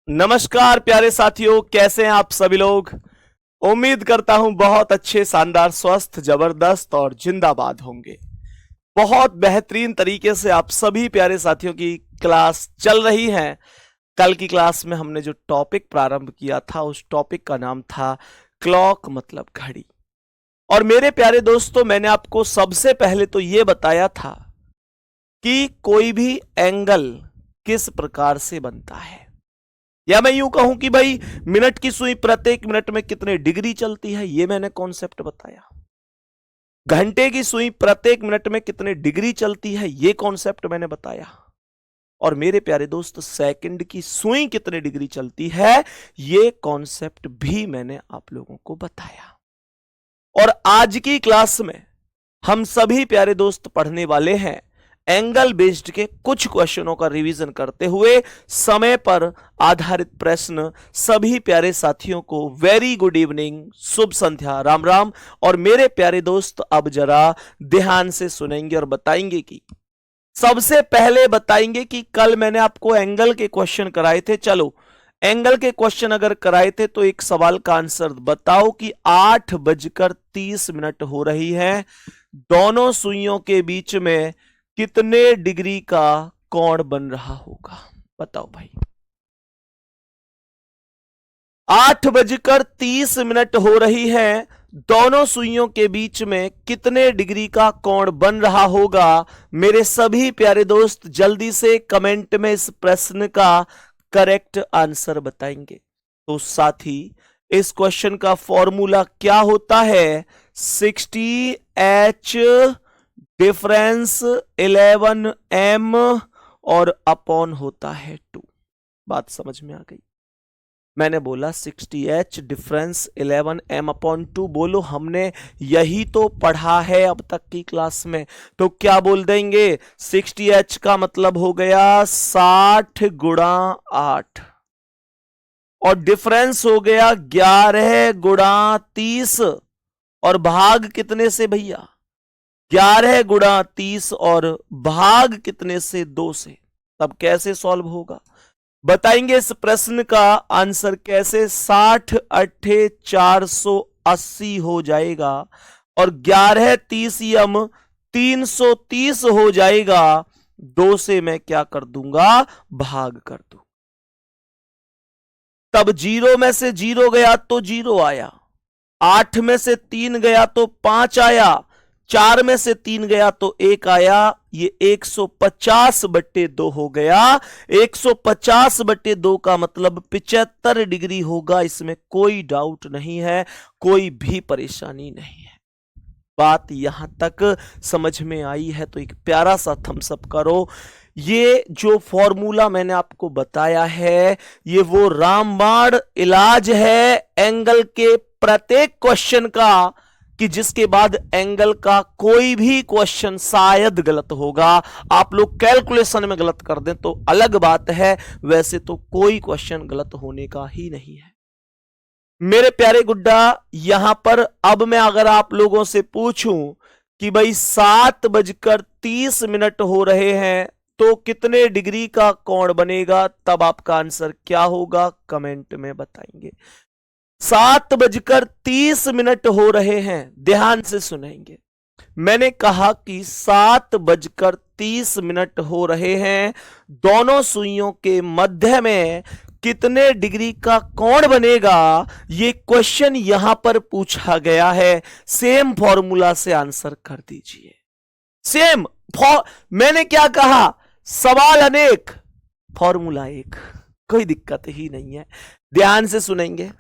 नमस्कार प्यारे साथियों, कैसे हैं आप सभी लोग। उम्मीद करता हूं बहुत अच्छे, शानदार, स्वस्थ, जबरदस्त और जिंदाबाद होंगे। बहुत बेहतरीन तरीके से आप सभी प्यारे साथियों की क्लास चल रही है। कल की क्लास में हमने जो टॉपिक प्रारंभ किया था उस टॉपिक का नाम था क्लॉक मतलब घड़ी। और मेरे प्यारे दोस्तों, मैंने आपको सबसे पहले तो यह बताया था कि कोई भी एंगल किस प्रकार से बनता है, या मैं यूं कहूं कि भाई मिनट की सुई प्रत्येक मिनट में कितने डिग्री चलती है, यह मैंने कॉन्सेप्ट बताया। घंटे की सुई प्रत्येक मिनट में कितने डिग्री चलती है, यह कॉन्सेप्ट मैंने बताया। और मेरे प्यारे दोस्त, सेकंड की सुई कितने डिग्री चलती है, यह कॉन्सेप्ट भी मैंने आप लोगों को बताया। और आज की क्लास में हम सभी प्यारे दोस्त पढ़ने वाले हैं एंगल बेस्ड के कुछ क्वेश्चनों का रिवीजन करते हुए समय पर आधारित प्रश्न। सभी प्यारे साथियों को वेरी गुड इवनिंग, शुभ संध्या, राम राम। और मेरे प्यारे दोस्त, अब जरा ध्यान से सुनेंगे और बताएंगे कि सबसे पहले बताएंगे कि कल मैंने आपको एंगल के क्वेश्चन कराए थे। चलो, एंगल के क्वेश्चन अगर कराए थे तो एक सवाल का आंसर बताओ कि 8:30 हो रही है, दोनों सुइयों के बीच में कितने डिग्री का कोण बन रहा होगा। बताओ भाई, 8:30 हो रही है, दोनों सुइयों के बीच में कितने डिग्री का कोण बन रहा होगा। मेरे सभी प्यारे दोस्त जल्दी से कमेंट में इस प्रश्न का करेक्ट आंसर बताएंगे। तो साथ ही इस क्वेश्चन का फॉर्मूला क्या होता है, 60H डिफरेंस 11M और अपॉन होता है 2। बात समझ में आ गई। मैंने बोला 60H डिफरेंस 11M अपॉन 2, बोलो हमने यही तो पढ़ा है अब तक की क्लास में। तो क्या बोल देंगे, 60H का मतलब हो गया 60 गुणा 8, और डिफरेंस हो गया 11 गुणा 30, और भाग कितने से भैया, 11 गुणा 30 और भाग कितने से, 2 से। तब कैसे सॉल्व होगा बताएंगे इस प्रश्न का आंसर कैसे। 60 अट्ठे 480 हो जाएगा, और 11 30 यम 330 हो जाएगा। 2 से मैं क्या कर दूंगा, भाग कर दूं। तब 0 में से 0 गया तो 0 आया, 8 में से 3 गया तो 5 आया, 4 में से 3 गया तो 1 आया। ये 150/2 हो गया। 150/2 का मतलब 75 डिग्री होगा, इसमें कोई डाउट नहीं है, कोई भी परेशानी नहीं है। बात यहां तक समझ में आई है तो एक प्यारा सा थम्स अप करो। ये जो फॉर्मूला मैंने आपको बताया है, ये वो रामबाण इलाज है एंगल के प्रत्येक क्वेश्चन का, कि जिसके बाद एंगल का कोई भी क्वेश्चन शायद गलत होगा। आप लोग कैलकुलेशन में गलत कर दें तो अलग बात है, वैसे तो कोई क्वेश्चन गलत होने का ही नहीं है। मेरे प्यारे गुड्डा, यहां पर अब मैं अगर आप लोगों से पूछूं कि भाई 7:30 हो रहे हैं तो कितने डिग्री का कोण बनेगा, तब आपका आंसर क्या होगा कमेंट में बताएंगे। 7:30 हो रहे हैं, ध्यान से सुनेंगे। मैंने कहा कि 7:30 हो रहे हैं, दोनों सुइयों के मध्य में कितने डिग्री का कोण बनेगा, ये क्वेश्चन यहां पर पूछा गया है। सेम फॉर्मूला से आंसर कर दीजिए। सेम मैंने क्या कहा, सवाल अनेक, फॉर्मूला एक, कोई दिक्कत ही नहीं है। ध्यान से सुनेंगे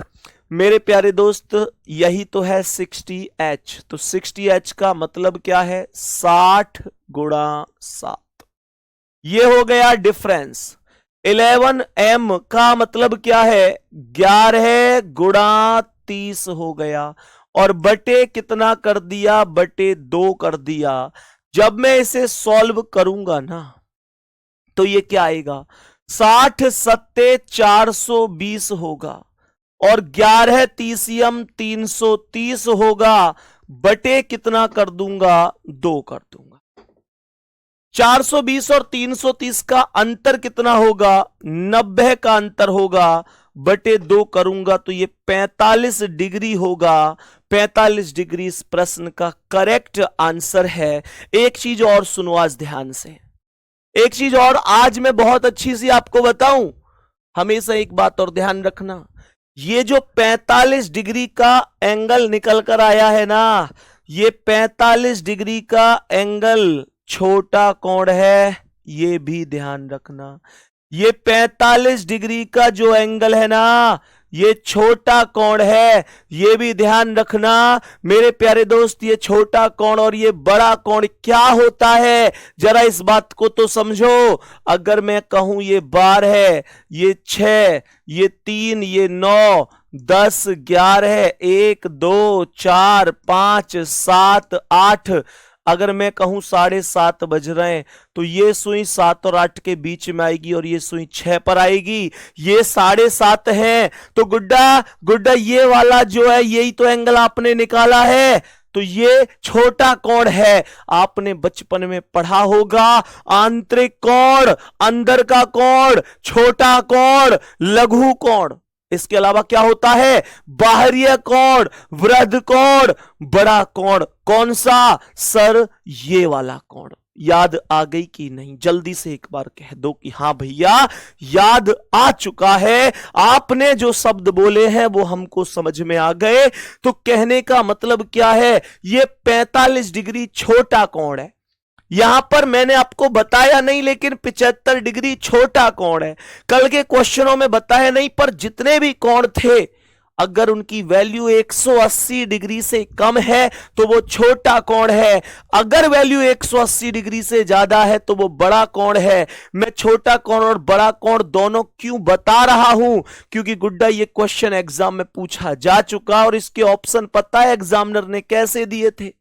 मेरे प्यारे दोस्त, यही तो है 60H। तो 60H का मतलब क्या है, 60 गुणा 7, ये हो गया डिफरेंस। 11M का मतलब क्या है, 11 गुणा 30 हो गया, और बटे कितना कर दिया, बटे 2 कर दिया। जब मैं इसे सॉल्व करूंगा ना तो ये क्या आएगा, 60 सत्ते 420 होगा, और 11 30 330 होगा, बटे कितना कर दूंगा, 2 कर दूंगा। 420 और 330 का अंतर कितना होगा? 90 का अंतर होगा, बटे 2 करूंगा तो ये 45 डिग्री होगा। 45 डिग्री इस प्रश्न का करेक्ट आंसर है। एक चीज और सुनो आज ध्यान से, एक चीज और आज मैं बहुत अच्छी सी आपको बताऊं। हमेशा एक बात और ध्यान रखना, ये जो 45 डिग्री का एंगल निकल कर आया है ना, ये 45 डिग्री का एंगल छोटा कोण है, ये भी ध्यान रखना। ये 45 डिग्री का जो एंगल है ना, ये छोटा कोण है, ये भी ध्यान रखना मेरे प्यारे दोस्त। ये छोटा कोण और ये बड़ा कोण क्या होता है, जरा इस बात को तो समझो। अगर मैं कहूं ये 12 है, ये 6, ये 3, ये 9, 10, 11, 1, 2, 4, 5, 7, 8, अगर मैं कहूं 7:30 बज रहे हैं तो ये सुई 7 और 8 के बीच में आएगी और ये सुई 6 पर आएगी। ये 7:30 है तो गुड्डा ये वाला जो है यही तो एंगल आपने निकाला है, तो ये छोटा कोण है। आपने बचपन में पढ़ा होगा आंतरिक कोण, अंदर का कोण, छोटा कोण, लघु कोण। इसके अलावा क्या होता है? बाहरीय कोण, वृद्ध कोण, बड़ा कोण। कौन सा सर? ये वाला कोण। याद आ गई कि नहीं? जल्दी से एक बार कह दो कि हाँ भैया याद आ चुका है। आपने जो शब्द बोले हैं वो हमको समझ में आ गए। तो कहने का मतलब क्या है? ये 45 डिग्री छोटा कोण है। यहां पर मैंने आपको बताया नहीं, लेकिन 75 डिग्री छोटा कोण है। कल के क्वेश्चनों में बताया नहीं, पर जितने भी कोण थे अगर उनकी वैल्यू 180 डिग्री से कम है तो वो छोटा कोण है, अगर वैल्यू 180 डिग्री से ज्यादा है तो वो बड़ा कोण है। मैं छोटा कोण और बड़ा कोण दोनों क्यों बता रहा हूं? क्योंकि गुड्डा ये क्वेश्चन एग्जाम में पूछा जा चुका और इसके ऑप्शन पता है एग्जामिनर ने कैसे दिए थे?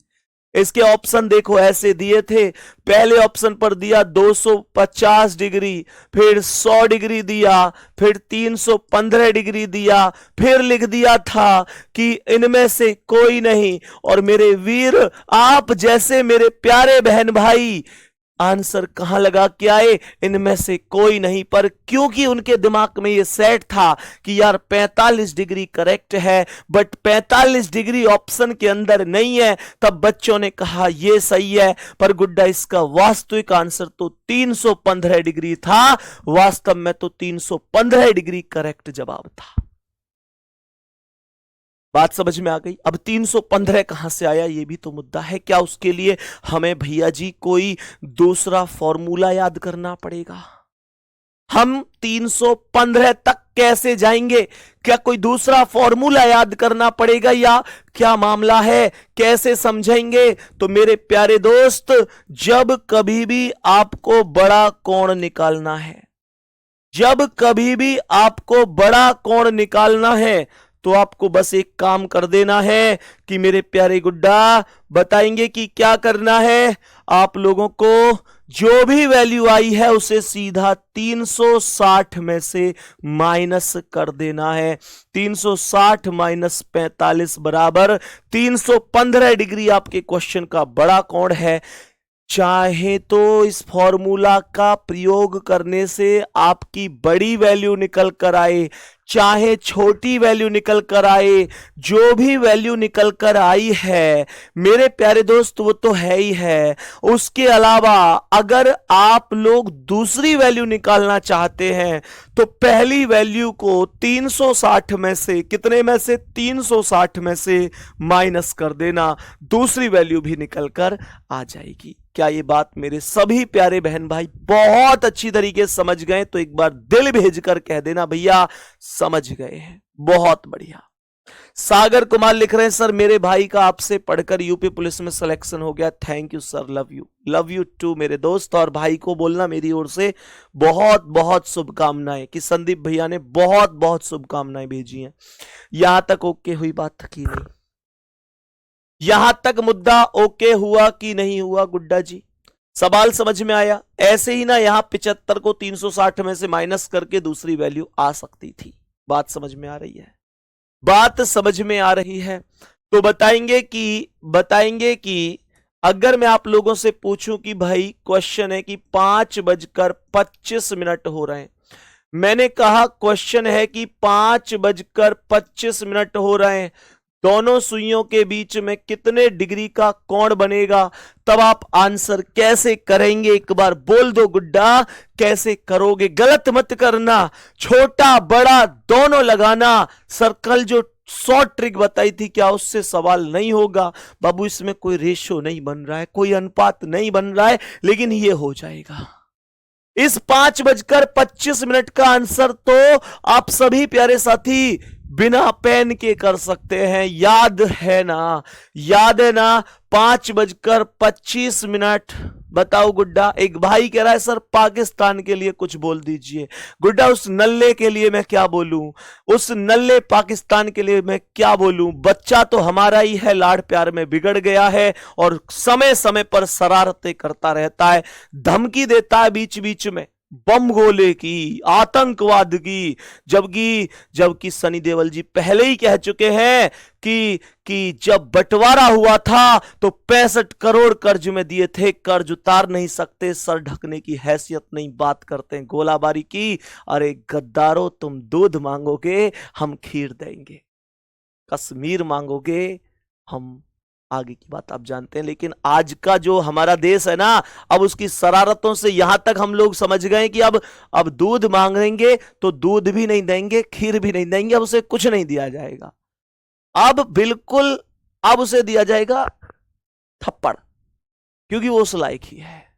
इसके ऑप्शन देखो ऐसे दिए थे। पहले ऑप्शन पर दिया 250 डिग्री, फिर 100 डिग्री दिया, फिर 315 डिग्री दिया, फिर लिख दिया था कि इनमें से कोई नहीं। और मेरे वीर, आप जैसे मेरे प्यारे बहन भाई आंसर कहां लगा के आए? इनमें से कोई नहीं। पर क्योंकि उनके दिमाग में ये सेट था कि यार 45 डिग्री करेक्ट है, बट 45 डिग्री ऑप्शन के अंदर नहीं है, तब बच्चों ने कहा ये सही है। पर गुड्डा इसका वास्तविक आंसर तो 315 डिग्री था। वास्तव में तो 315 डिग्री करेक्ट जवाब था। बात समझ में आ गई? अब 315 कहां से आया ये भी तो मुद्दा है। क्या उसके लिए हमें भैया जी कोई दूसरा फॉर्मूला याद करना पड़ेगा? हम 315 तक कैसे जाएंगे? क्या कोई दूसरा फॉर्मूला याद करना पड़ेगा या क्या मामला है? कैसे समझेंगे? तो मेरे प्यारे दोस्त, जब कभी भी आपको बड़ा कोण निकालना है, जब कभी भी आपको बड़ा कोण निकालना है तो आपको बस एक काम कर देना है कि मेरे प्यारे गुड्डा बताएंगे कि क्या करना है। आप लोगों को जो भी वैल्यू आई है उसे सीधा 360 में से माइनस कर देना है। 360 माइनस 45 बराबर 315 डिग्री आपके क्वेश्चन का बड़ा कोण है। चाहे तो इस फॉर्मूला का प्रयोग करने से आपकी बड़ी वैल्यू निकल कर आए, चाहे छोटी वैल्यू निकल कर आए, जो भी वैल्यू निकल कर आई है मेरे प्यारे दोस्त वो तो है ही है। उसके अलावा अगर आप लोग दूसरी वैल्यू निकालना चाहते हैं तो पहली वैल्यू को 360 में से, कितने में से? 360 में से माइनस कर देना, दूसरी वैल्यू भी निकल कर आ जाएगी। क्या ये बात मेरे सभी प्यारे बहन भाई बहुत अच्छी तरीके से समझ गए? तो एक बार दिल भेजकर कह देना भैया समझ गए हैं। बहुत बढ़िया। सागर कुमार लिख रहे हैं, सर मेरे भाई का आपसे पढ़कर यूपी पुलिस में सिलेक्शन हो गया। Thank you sir, love you too मेरे दोस्त। और भाई को बोलना मेरी ओर से बहुत बहुत शुभकामनाएं कि संदीप भैया ने बहुत बहुत शुभकामनाएं भेजी हैं। यहां तक ओके हुई बात की नहीं? यहां तक मुद्दा ओके हुआ कि नहीं हुआ गुड्डा जी? सवाल समझ में आया? ऐसे ही ना यहां 75 को 360 में से माइनस करके दूसरी वैल्यू आ सकती थी। बात समझ में आ रही है? बात समझ में आ रही है? तो बताएंगे कि अगर मैं आप लोगों से पूछूं कि भाई क्वेश्चन है कि 5:25 हो रहे हैं, मैंने कहा क्वेश्चन है कि 5:25 हो रहे हैं, दोनों सुइयों के बीच में कितने डिग्री का कोण बनेगा, तब आप आंसर कैसे करेंगे? एक बार बोल दो गुड्डा, कैसे करोगे? गलत मत करना, छोटा बड़ा दोनों लगाना। सर्कल जो शॉर्ट ट्रिक बताई थी, क्या उससे सवाल नहीं होगा? बाबू इसमें कोई रेशो नहीं बन रहा है, कोई अनुपात नहीं बन रहा है, लेकिन ये हो जाएगा। इस 5:25 का आंसर तो आप सभी प्यारे साथी बिना पेन के कर सकते हैं। याद है ना? याद है ना? 5:25। बताओ गुड्डा। एक भाई कह रहा है सर पाकिस्तान के लिए कुछ बोल दीजिए। गुड्डा उस नल्ले के लिए मैं क्या बोलूं? उस नल्ले पाकिस्तान के लिए मैं क्या बोलूं? बच्चा तो हमारा ही है, लाड़ प्यार में बिगड़ गया है और समय समय पर शरारतें करता रहता है, धमकी देता है बीच बीच में, बम गोले की, आतंकवाद की। जबकि सनी देओल जी पहले ही कह चुके हैं कि जब बंटवारा हुआ था तो 65 करोड़ कर्ज में दिए थे, कर्ज उतार नहीं सकते, सर ढकने की हैसियत नहीं, बात करते हैं गोलाबारी की। अरे गद्दारों, तुम दूध मांगोगे हम खीर देंगे, कश्मीर मांगोगे हम, आगे की बात आप जानते हैं। लेकिन आज का जो हमारा देश है ना, अब उसकी शरारतों से यहां तक हम लोग समझ गए कि अब दूध मांगेंगे तो दूध भी नहीं देंगे, खीर भी नहीं देंगे, अब उसे कुछ नहीं दिया जाएगा। अब उसे दिया जाएगा थप्पड़, क्योंकि वो उस लायक ही है।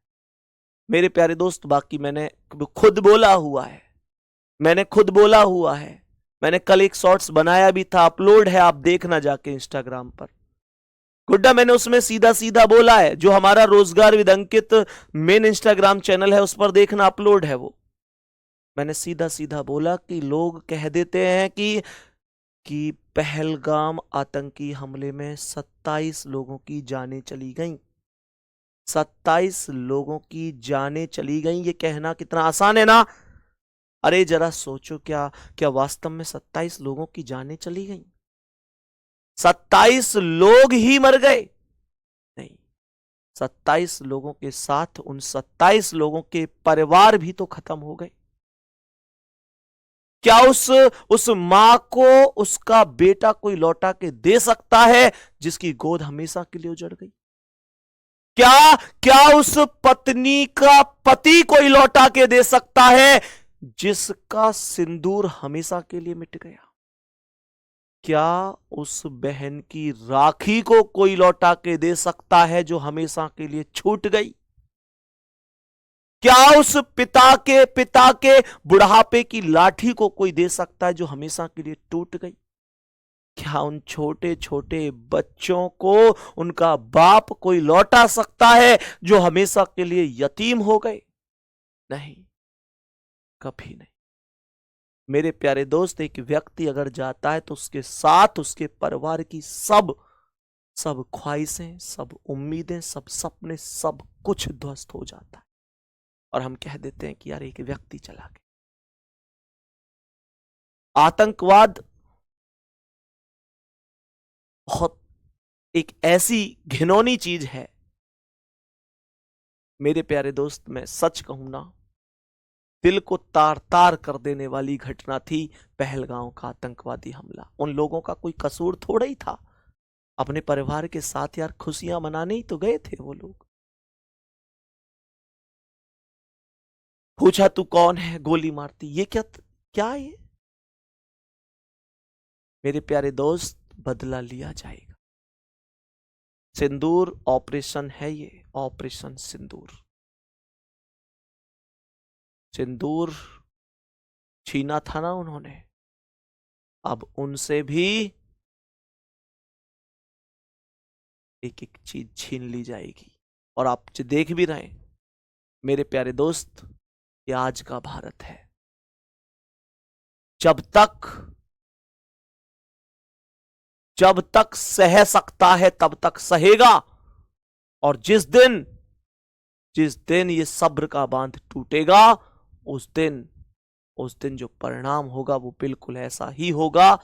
मेरे प्यारे दोस्त, बाकी मैंने खुद बोला हुआ है, मैंने कल एक शॉर्ट्स बनाया भी था, अपलोड है, आप देखना जाके इंस्टाग्राम पर। गुड्डा मैंने उसमें सीधा सीधा बोला है, जो हमारा रोजगार with Ankit main Instagram channel है उस पर देखना, अपलोड है वो। मैंने सीधा सीधा बोला कि लोग कह देते हैं कि पहलगाम आतंकी हमले में 27 लोगों की जानें चली गईं। 27 लोगों की जानें चली गईं, ये कहना कितना आसान है ना? अरे जरा सोचो, क्या वास्तव में 27 लोगों की जानें चली गईं? 27 लोग ही मर गए? नहीं, 27 लोगों के साथ उन 27 लोगों के परिवार भी तो खत्म हो गए। क्या उस मां को उसका बेटा कोई लौटा के दे सकता है जिसकी गोद हमेशा के लिए उजड़ गई? क्या उस पत्नी का पति कोई लौटा के दे सकता है जिसका सिंदूर हमेशा के लिए मिट गया? क्या उस बहन की राखी को कोई लौटा के दे सकता है जो हमेशा के लिए छूट गई? क्या उस पिता के बुढ़ापे की लाठी को कोई दे सकता है जो हमेशा के लिए टूट गई? क्या उन छोटे छोटे बच्चों को उनका बाप कोई लौटा सकता है जो हमेशा के लिए यतीम हो गए? नहीं, कभी नहीं। मेरे प्यारे दोस्त, एक व्यक्ति अगर जाता है तो उसके साथ उसके परिवार की सब ख्वाहिशें, सब उम्मीदें, सब सपने, सब कुछ ध्वस्त हो जाता है और हम कह देते हैं कि यार एक व्यक्ति चला गया। आतंकवाद बहुत एक ऐसी घिनौनी चीज है मेरे प्यारे दोस्त, मैं सच कहूं ना, दिल को तार तार कर देने वाली घटना थी पहलगांव का आतंकवादी हमला। उन लोगों का कोई कसूर थोड़ा ही था, अपने परिवार के साथ यार खुशियां मनाने ही तो गए थे वो लोग। पूछा तू कौन है, गोली मारती, ये क्या ये? मेरे प्यारे दोस्त, बदला लिया जाएगा। सिंदूर ऑपरेशन है ये, ऑपरेशन सिंदूर। सिंदूर छीना था ना उन्होंने, अब उनसे भी एक एक चीज छीन ली जाएगी। और आप देख भी रहे हैं मेरे प्यारे दोस्त, ये आज का भारत है। जब तक सह सकता है तब तक सहेगा, और जिस दिन ये सब्र का बांध टूटेगा, उस दिन जो परिणाम होगा वो बिल्कुल ऐसा ही होगा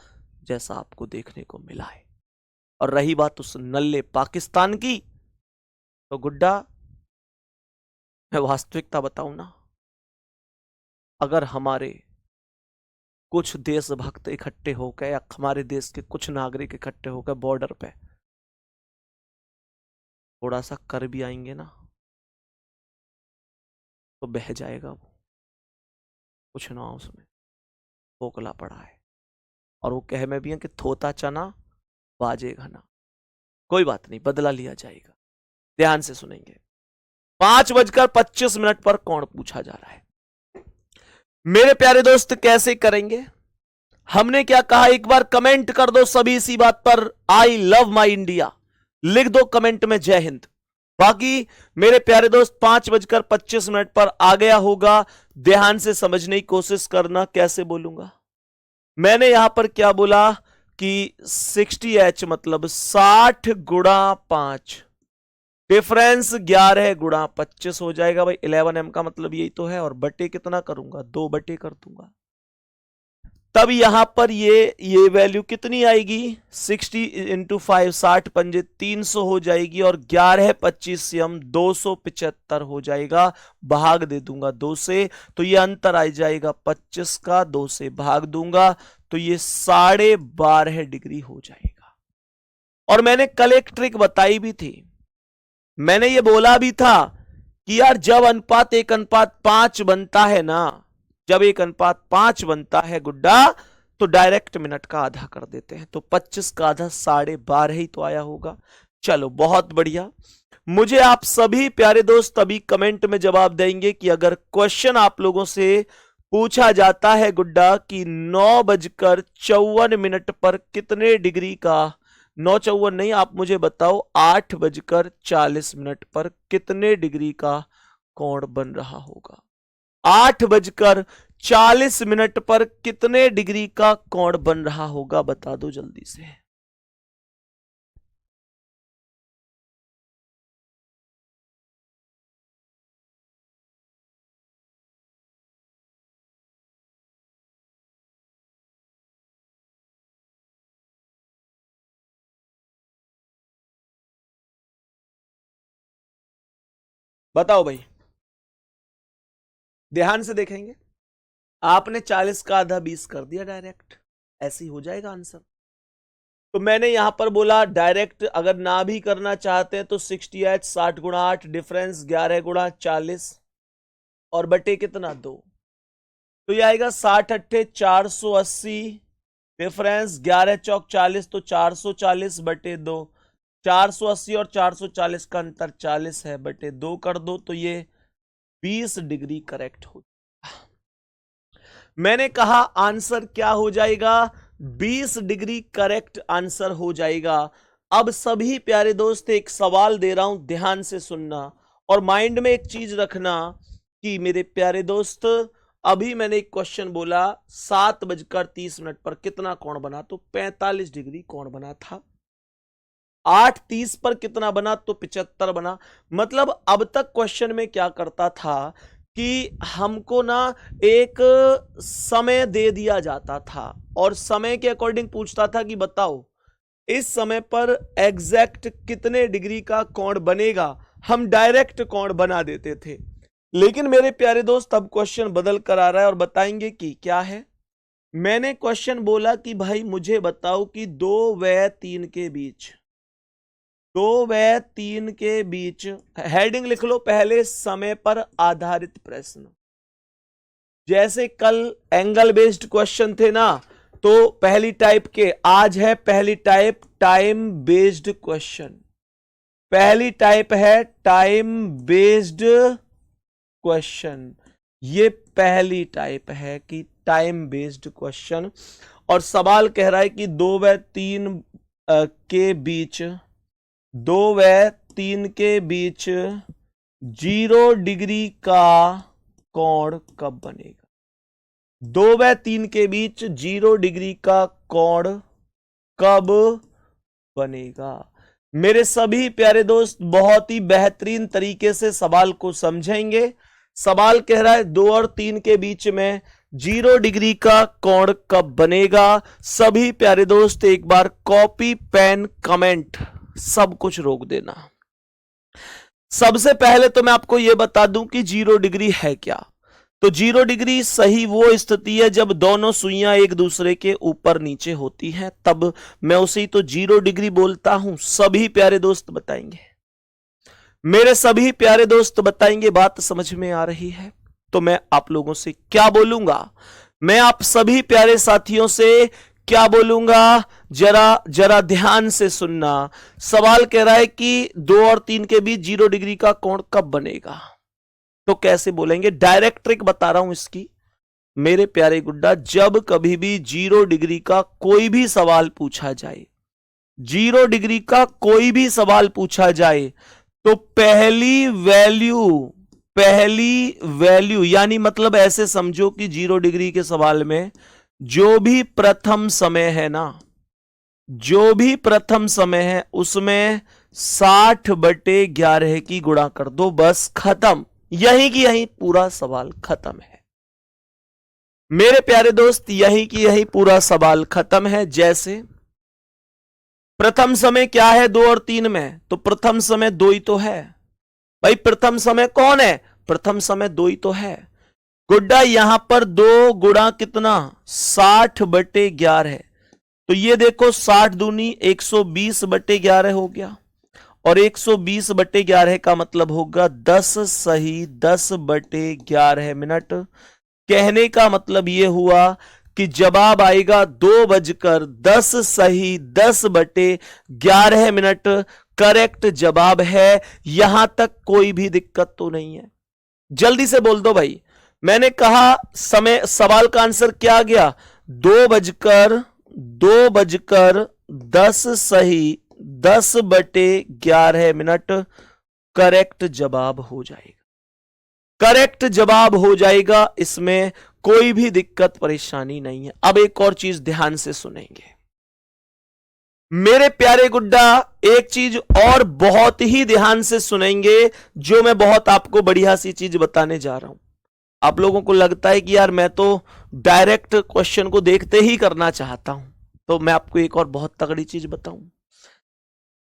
जैसा आपको देखने को मिला है। और रही बात उस नल्ले पाकिस्तान की, तो गुड्डा, मैं वास्तविकता बताऊं ना, अगर हमारे कुछ देशभक्त इकट्ठे हो गए या हमारे देश के कुछ नागरिक इकट्ठे हो गए बॉर्डर पे, थोड़ा सा कर भी आएंगे ना, तो बह जाएगा वो, कुछ ना उसमें खोखला पड़ा है। और वो कह में भी है कि थोता चना बाजेगा ना। कोई बात नहीं, बदला लिया जाएगा। ध्यान से सुनेंगे। 5:25 पर कौन पूछा जा रहा है? मेरे प्यारे दोस्त कैसे करेंगे? हमने क्या कहा, एक बार कमेंट कर दो सभी इसी बात पर, आई लव माई इंडिया लिख दो कमेंट में, जय हिंद। बाकी मेरे प्यारे दोस्त 5:25 पर आ गया होगा, ध्यान से समझने की कोशिश करना कैसे बोलूंगा। मैंने यहां पर क्या बोला कि 60H मतलब 60 गुणा 5, डिफरेंस 11 गुणा 25 हो जाएगा भाई। 11M का मतलब यही तो है, और बटे कितना करूंगा, 2 बटे कर दूंगा। तब यहां पर ये वैल्यू कितनी आएगी, 60 इंटू 5, 60 पंजे 300 हो जाएगी, और 11 25 हम 275 हो जाएगा। भाग दे दूंगा 2 से, तो ये अंतर आ जाएगा 25 का, 2 से भाग दूंगा तो ये 12.5 डिग्री हो जाएगा। और मैंने कल एक ट्रिक बताई भी थी, मैंने ये बोला भी था कि यार जब अनुपात 1:5 बनता है ना, जब 1:5 बनता है गुड्डा, तो डायरेक्ट मिनट का आधा कर देते हैं। तो 25 का आधा 12.5 ही तो आया होगा। चलो बहुत बढ़िया। मुझे आप सभी प्यारे दोस्त अभी कमेंट में जवाब देंगे कि अगर क्वेश्चन आप लोगों से पूछा जाता है गुड्डा कि 9:54 पर कितने डिग्री का, 9:54 नहीं, आप मुझे बताओ 8:40 पर कितने डिग्री का कोण बन रहा होगा। 8:40 पर कितने डिग्री का कोण बन रहा होगा, बता दो जल्दी से। बताओ भाई, ध्यान से देखेंगे। आपने 40 का आधा 20 कर दिया, डायरेक्ट ऐसे ही हो जाएगा आंसर। तो मैंने यहां पर बोला डायरेक्ट अगर ना भी करना चाहते हैं तो 60H 60 गुणा 8, डिफरेंस 11 गुणा 40, और बटे कितना 2, तो ये आएगा 60 अट्ठे 480, डिफरेंस 11 चौक 40, तो 440 बटे 2, 480 और 440 का अंतर 40 है, बटे 2 कर दो तो ये 20 डिग्री करेक्ट हो। मैंने कहा आंसर क्या हो जाएगा, 20 डिग्री करेक्ट आंसर हो जाएगा। अब सभी प्यारे दोस्त एक सवाल दे रहा हूं, ध्यान से सुनना, और माइंड में एक चीज रखना कि मेरे प्यारे दोस्त अभी मैंने एक क्वेश्चन बोला 7:30 पर कितना कोण बना, तो 45 डिग्री कोण बना था। 8:30 पर कितना बना, तो 75 बना। मतलब अब तक क्वेश्चन में क्या करता था कि हमको ना एक समय दे दिया जाता था और समय के अकॉर्डिंग पूछता था कि बताओ इस समय पर एग्जैक्ट कितने डिग्री का कोण बनेगा, हम डायरेक्ट कोण बना देते थे। लेकिन मेरे प्यारे दोस्त अब क्वेश्चन बदल कर आ रहा है और बताएंगे कि क्या है। मैंने क्वेश्चन बोला कि भाई मुझे बताओ कि 2 व 3 के बीच, 2 व 3 के बीच, हेडिंग लिख लो पहले, समय पर आधारित प्रश्न। जैसे कल एंगल बेस्ड क्वेश्चन थे ना, तो पहली टाइप के, आज है पहली टाइप टाइम बेस्ड क्वेश्चन। पहली टाइप है टाइम बेस्ड क्वेश्चन, ये पहली टाइप है कि टाइम बेस्ड क्वेश्चन। और सवाल कह रहा है कि 2 व 3 के बीच, 2 व 3 के बीच 0 डिग्री का कोण कब बनेगा। 2 व 3 के बीच 0 डिग्री का कोण कब बनेगा। मेरे सभी प्यारे दोस्त बहुत ही बेहतरीन तरीके से सवाल को समझेंगे। सवाल कह रहा है 2 और 3 के बीच में 0 डिग्री का कोण कब बनेगा। सभी प्यारे दोस्त एक बार कॉपी पेन कमेंट सब कुछ रोक देना। सबसे पहले तो मैं आपको यह बता दूं कि 0 डिग्री है क्या। तो 0 डिग्री सही वो स्थिति है जब दोनों सुइयां एक दूसरे के ऊपर नीचे होती हैं, तब मैं उसे तो 0 डिग्री बोलता हूं। सभी प्यारे दोस्त बताएंगे, मेरे सभी प्यारे दोस्त बताएंगे, बात समझ में आ रही है? तो मैं आप लोगों से क्या बोलूंगा, मैं आप सभी प्यारे साथियों से क्या बोलूंगा, जरा जरा ध्यान से सुनना। सवाल कह रहा है कि 2 और 3 के बीच 0 डिग्री का कोण कब बनेगा, तो कैसे बोलेंगे? डायरेक्ट ट्रिक बता रहा हूं इसकी मेरे प्यारे गुड्डा। जब कभी भी 0 डिग्री का कोई भी सवाल पूछा जाए, 0 डिग्री का कोई भी सवाल पूछा जाए, तो पहली वैल्यू यानी मतलब ऐसे समझो कि 0 डिग्री के सवाल में जो भी प्रथम समय है ना, जो भी प्रथम समय है उसमें 60/11 की गुणा कर दो, बस खत्म। यही की यही पूरा सवाल खत्म है मेरे प्यारे दोस्त, यही की यही पूरा सवाल खत्म है। जैसे प्रथम समय क्या है 2 और 3 में, तो प्रथम समय 2 ही तो है भाई। प्रथम समय कौन है? प्रथम समय 2 ही तो है गुड्डा। यहां पर 2 गुणा कितना, 60/11 है। तो ये देखो 60 दूनी 120/11 हो गया, और 120/11 का मतलब होगा 10 सही 10/11 मिनट। कहने का मतलब यह हुआ कि जवाब आएगा 2:10 सही 10/11 मिनट। करेक्ट जवाब है। यहां तक कोई भी दिक्कत तो नहीं है? जल्दी से बोल दो भाई। मैंने कहा समय, सवाल का आंसर क्या आ गया, 2:10 सही 10/11 मिनट। करेक्ट जवाब हो जाएगा, करेक्ट जवाब हो जाएगा, इसमें कोई भी दिक्कत परेशानी नहीं है। अब एक और चीज ध्यान से सुनेंगे मेरे प्यारे गुड्डा, एक चीज और बहुत ही ध्यान से सुनेंगे, जो मैं बहुत आपको बढ़िया सी चीज बताने जा रहा हूं। आप लोगों को लगता है कि यार मैं तो डायरेक्ट क्वेश्चन को देखते ही करना चाहता हूं, तो मैं आपको एक और बहुत तगड़ी चीज बताऊं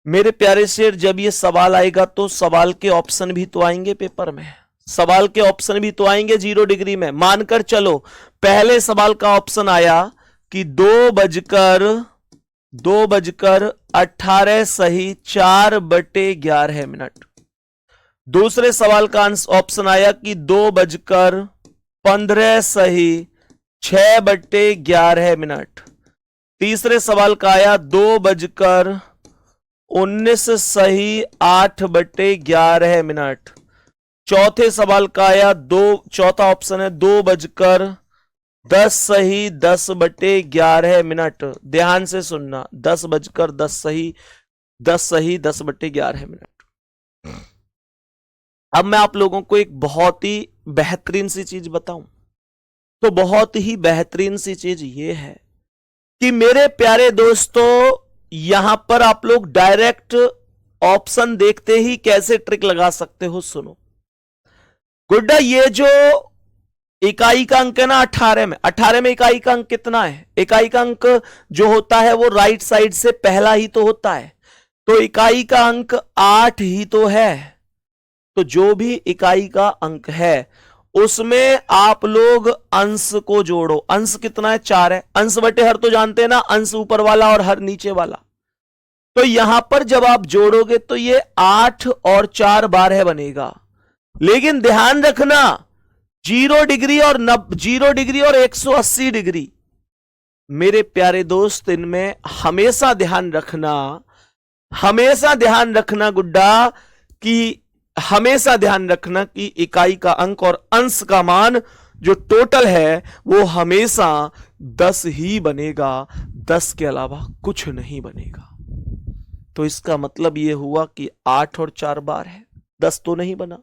मेरे प्यारे शेर। जब ये सवाल आएगा तो सवाल के ऑप्शन भी तो आएंगे पेपर में, सवाल के ऑप्शन भी तो आएंगे 0 डिग्री में। मानकर चलो पहले सवाल का ऑप्शन आया कि 2:18 सही 4/11 मिनट। दूसरे सवाल का ऑप्शन आया कि 2:15 सही 6/11 मिनट। तीसरे सवाल का आया 2:19 सही 8/11 मिनट। चौथे सवाल का आया चौथा ऑप्शन है 2:10 सही 10/11 मिनट। ध्यान से सुनना, 10:10 सही 10/11 मिनट। अब मैं आप लोगों को एक बहुत ही बेहतरीन सी चीज बताऊं, तो बहुत ही बेहतरीन सी चीज ये है कि मेरे प्यारे दोस्तों, यहां पर आप लोग डायरेक्ट ऑप्शन देखते ही कैसे ट्रिक लगा सकते हो, सुनो गुड्डा। ये जो इकाई का अंक है ना 18 में इकाई का अंक कितना है? इकाई का अंक जो होता है वो राइट साइड से पहला ही तो होता है, तो इकाई का अंक 8 ही तो है। तो जो भी इकाई का अंक है उसमें आप लोग अंश को जोड़ो। अंश कितना है? 4 है। अंश बटे हर तो जानते हैं ना, अंश ऊपर वाला और हर नीचे वाला। तो यहां पर जब आप जोड़ोगे तो ये 8 और 4 12 बनेगा। लेकिन ध्यान रखना 0 डिग्री और 180 डिग्री मेरे प्यारे दोस्त, इनमें हमेशा ध्यान रखना गुड्डा कि हमेशा ध्यान रखना कि इकाई का अंक और अंश का मान जो टोटल है वो हमेशा 10 ही बनेगा, 10 के अलावा कुछ नहीं बनेगा। तो इसका मतलब ये हुआ कि 8 और 4 बार है, 10 तो नहीं बना।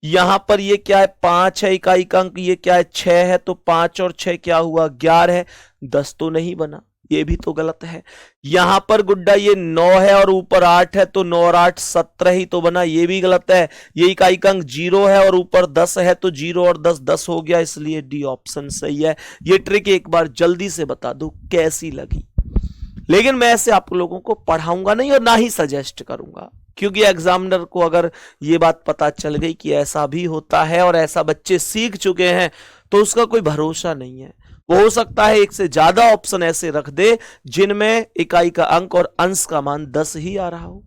यहां पर ये क्या है? 5 है इकाई का अंक, ये क्या है? 6 है, तो 5 और 6 क्या हुआ? 11 है, 10 तो नहीं बना, ये भी तो गलत है। यहां पर गुड्डा ये 9 है और ऊपर 8 है, तो 9 और 8 17 ही तो बना, ये भी गलत है। ये इकाई का अंक 0 है और ऊपर 10 है, तो 0 और 10 10 हो गया, इसलिए डी ऑप्शन सही है। ये ट्रिक एक बार जल्दी से बता दो कैसी लगी। लेकिन मैं ऐसे आप लोगों को पढ़ाऊंगा नहीं और ना ही सजेस्ट करूंगा, क्योंकि एग्जामिनर को अगर ये बात पता चल गई कि ऐसा भी होता है और ऐसा बच्चे सीख चुके हैं तो उसका कोई भरोसा नहीं है। वो हो सकता है एक से ज्यादा ऑप्शन ऐसे रख दे जिनमें इकाई का अंक और अंश का मान 10 ही आ रहा हो,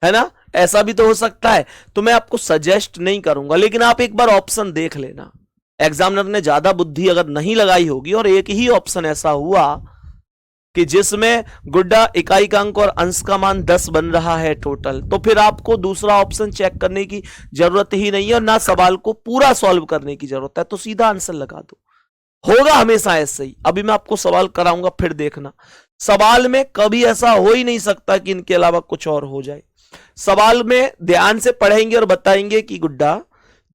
है ना, ऐसा भी तो हो सकता है। तो मैं आपको सजेस्ट नहीं करूंगा, लेकिन आप एक बार ऑप्शन देख लेना। एग्जामिनर ने ज्यादा बुद्धि अगर नहीं लगाई होगी और एक ही ऑप्शन ऐसा हुआ कि जिसमें गुड्डा इकाई का अंक और अंश का मान 10 बन रहा है टोटल, तो फिर आपको दूसरा ऑप्शन चेक करने की जरूरत ही नहीं है और ना सवाल को पूरा सॉल्व करने की जरूरत है, तो सीधा आंसर लगा दो। होगा हमेशा ऐसे ही। अभी मैं आपको सवाल कराऊंगा, फिर देखना। सवाल में कभी ऐसा हो ही नहीं सकता कि इनके अलावा कुछ और हो जाए। सवाल में ध्यान से पढ़ेंगे और बताएंगे कि गुड्डा,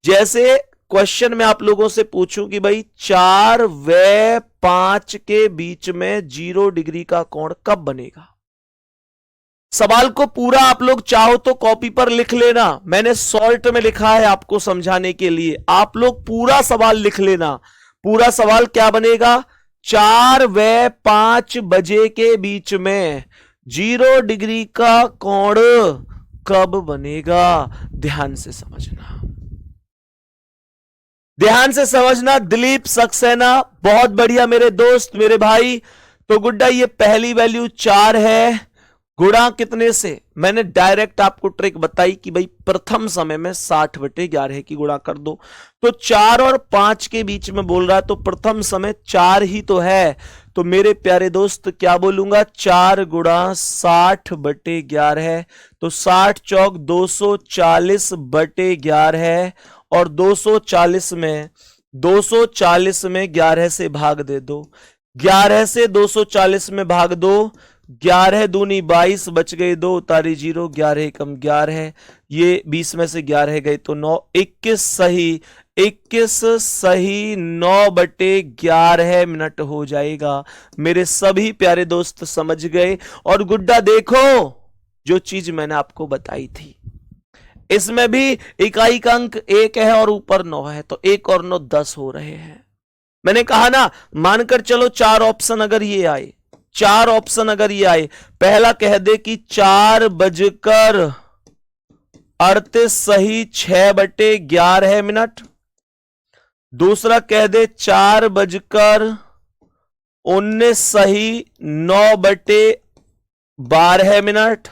जैसे क्वेश्चन में आप लोगों से पूछूं कि भाई 4 व 5 के बीच में 0 डिग्री का कोण कब बनेगा। सवाल को पूरा आप लोग चाहो तो कॉपी पर लिख लेना, मैंने शॉर्ट में लिखा है आपको समझाने के लिए। आप लोग पूरा सवाल लिख लेना। पूरा सवाल क्या बनेगा, 4 व 5 बजे के बीच में 0 डिग्री का कोण कब बनेगा। ध्यान से समझना, ध्यान से समझना। दिलीप सक्सेना, बहुत बढ़िया मेरे दोस्त, मेरे भाई। तो गुड्डा ये पहली वैल्यू 4 है, गुणा कितने से, मैंने डायरेक्ट आपको ट्रिक बताई कि भाई प्रथम समय में 60/11 की गुणा कर दो। तो 4 और 5 के बीच में बोल रहा है, तो प्रथम समय 4 ही तो है। तो मेरे प्यारे दोस्त क्या बोलूंगा, 4 गुणा 60/11, तो 60 चौक 240/11, और 240 में 11 से भाग दे दो। 11 से 240 में भाग दो, 11 दूनी 22, बच गए 2, उतारी 0, 11 कम 11, ये 20 में से 11 गए तो 9, 21 सही, 21 सही 9/11 मिनट हो जाएगा। मेरे सभी प्यारे दोस्त समझ गए। और गुड्डा देखो, जो चीज मैंने आपको बताई थी, इसमें भी इकाई का अंक 1 है और ऊपर 9 है, तो 1 और 9 10 हो रहे हैं। मैंने कहा ना, मानकर चलो 4 ऑप्शन अगर ये आए, 4 ऑप्शन अगर ये आए, पहला कह दे कि 4:38 सही 6/11 मिनट, दूसरा कह दे 4:19 सही 9/12 मिनट,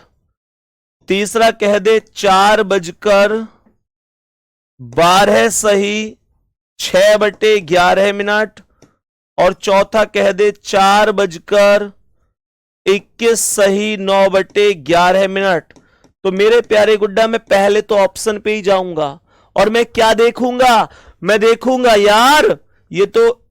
तीसरा कह दे 4:12 सही 6/11 मिनट, और चौथा कह दे 4:21 सही 9/11 मिनट। तो मेरे प्यारे गुड्डा, मैं पहले तो ऑप्शन पे ही जाऊंगा और मैं क्या देखूंगा, मैं देखूंगा यार ये तो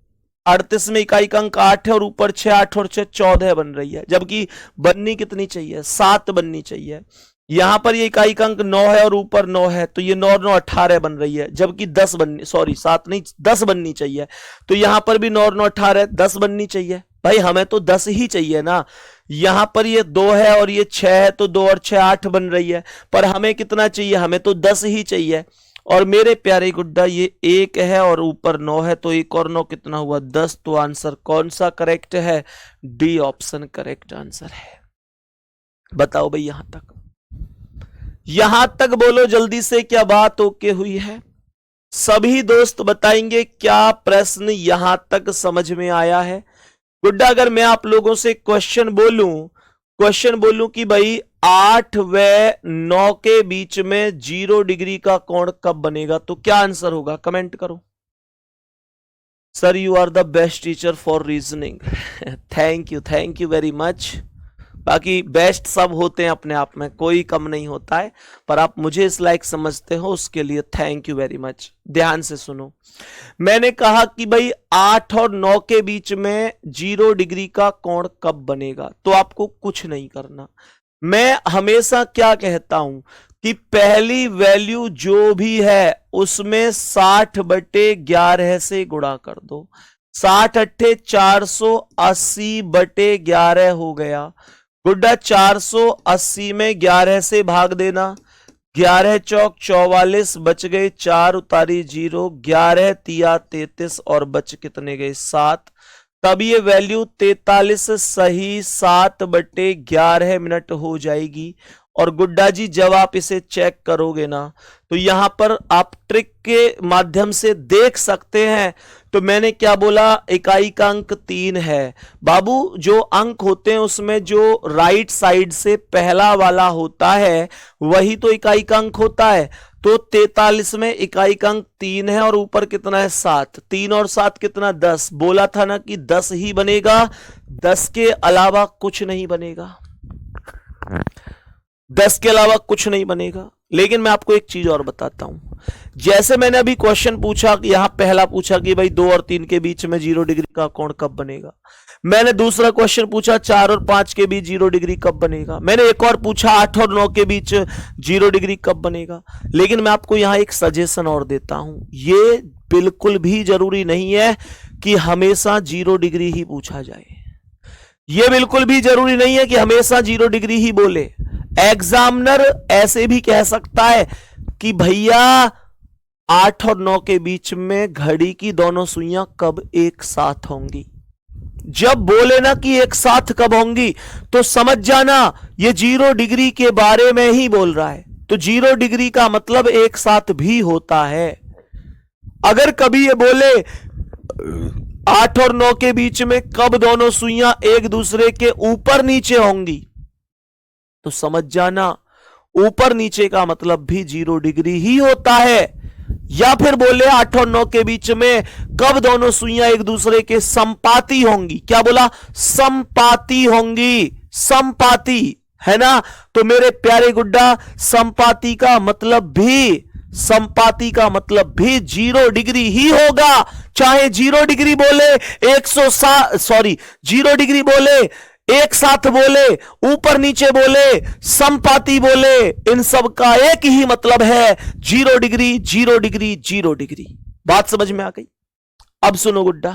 38 में इकाई का अंक 8 है और ऊपर 6, 8 और 6 14 बन रही है, जबकि बननी कितनी चाहिए, 7 बननी चाहिए। यहां पर ये इकाई का अंक 9 है और ऊपर 9 है, तो ये 9 और 9 18 बन रही है, जबकि 10 बननी, सॉरी 7 नहीं 10 बननी चाहिए। तो यहां पर भी 9 और 9 18, 10 बननी चाहिए। भाई हमें तो 10 ही चाहिए ना। यहां पर ये 2 है और ये 6 है, तो 2 और 6 8 बन रही है, पर हमें कितना चाहिए, हमें तो 10 ही चाहिए। और मेरे प्यारे गुड्डा, ये 1 है और ऊपर 9 है, तो 1 और 9 कितना हुआ, 10। तो आंसर कौन सा करेक्ट है, डी ऑप्शन करेक्ट आंसर है। बताओ भाई, यहां तक बोलो जल्दी से, क्या बात ओके हुई है। सभी दोस्त बताएंगे क्या प्रश्न यहां तक समझ में आया है। गुड्डा, अगर मैं आप लोगों से क्वेश्चन बोलूं कि भाई 8 व 9 के बीच में 0 डिग्री का कोण कब बनेगा, तो क्या आंसर होगा, कमेंट करो। Sir, you are the best teacher for reasoning. Thank you very much. बाकी बेस्ट सब होते हैं अपने आप में, कोई कम नहीं होता है, पर आप मुझे इस लायक समझते हो, उसके लिए थैंक यू वेरी मच। ध्यान से सुनो, मैंने कहा कि भाई 8 और 9 के बीच में 0 डिग्री का कोण कब बनेगा, तो आपको कुछ नहीं करना। मैं हमेशा क्या कहता हूं कि पहली वैल्यू जो भी है उसमें 60/11 से गुणा कर दो। 60 अट्ठे 480/11 हो गया। गुड्डा, 480 में 11 से भाग देना, 11 चौक 44, बच गए 4, उतारी 0, 11 तिया 33 और बच कितने गए 7। तब ये वैल्यू 43 सही 7/11 मिनट हो जाएगी। और गुड्डा जी जब आप इसे चेक करोगे ना तो यहां पर आप ट्रिक के माध्यम से देख सकते हैं। तो मैंने क्या बोला, इकाई का अंक 3 है बाबू। जो अंक होते हैं उसमें जो राइट साइड से पहला वाला होता है वही तो इकाई का अंक होता है। तो 43 में इकाई का अंक 3 है और ऊपर कितना है 7। 3 और 7 कितना 10। बोला था ना कि 10 ही बनेगा, 10 के अलावा कुछ नहीं बनेगा, 10 के अलावा कुछ नहीं बनेगा। लेकिन मैं आपको एक चीज और बताता हूं। जैसे मैंने अभी क्वेश्चन पूछा कि यहां पहला पूछा कि भाई 2 और 3 के बीच में 0 डिग्री का कोण कब बनेगा। मैंने दूसरा क्वेश्चन पूछा 4 और 5 के बीच 0 डिग्री कब बनेगा। मैंने एक और पूछा 8 और 9 के बीच 0 डिग्री कब बनेगा। लेकिन मैं आपको यहां एक सजेशन और देता हूं, ये बिल्कुल भी जरूरी नहीं है कि हमेशा 0 डिग्री ही पूछा जाए। यह बिल्कुल भी जरूरी नहीं है कि हमेशा 0 डिग्री ही बोले। एग्जामिनर ऐसे भी कह सकता है कि भैया 8 और 9 के बीच में घड़ी की दोनों सुइयां कब एक साथ होंगी। जब बोले ना कि एक साथ कब होंगी तो समझ जाना ये 0 डिग्री के बारे में ही बोल रहा है। तो 0 डिग्री का मतलब एक साथ भी होता है। अगर कभी ये बोले 8 और 9 के बीच में कब दोनों सुइयां एक दूसरे के ऊपर नीचे होंगी तो समझ जाना ऊपर नीचे का मतलब भी 0 डिग्री ही होता है। या फिर बोले 8 और 9 के बीच में कब दोनों सुइयां एक दूसरे के संपाती होंगी। क्या बोला, संपाती होंगी, संपाती, है ना। तो मेरे प्यारे गुड्डा संपाती का मतलब भी 0 डिग्री ही होगा। चाहे 0 डिग्री बोले 0 डिग्री बोले, एक साथ बोले, ऊपर नीचे बोले, संपाती बोले, इन सब का एक ही मतलब है 0 डिग्री 0 डिग्री 0 डिग्री। बात समझ में आ गई। अब सुनो गुड्डा,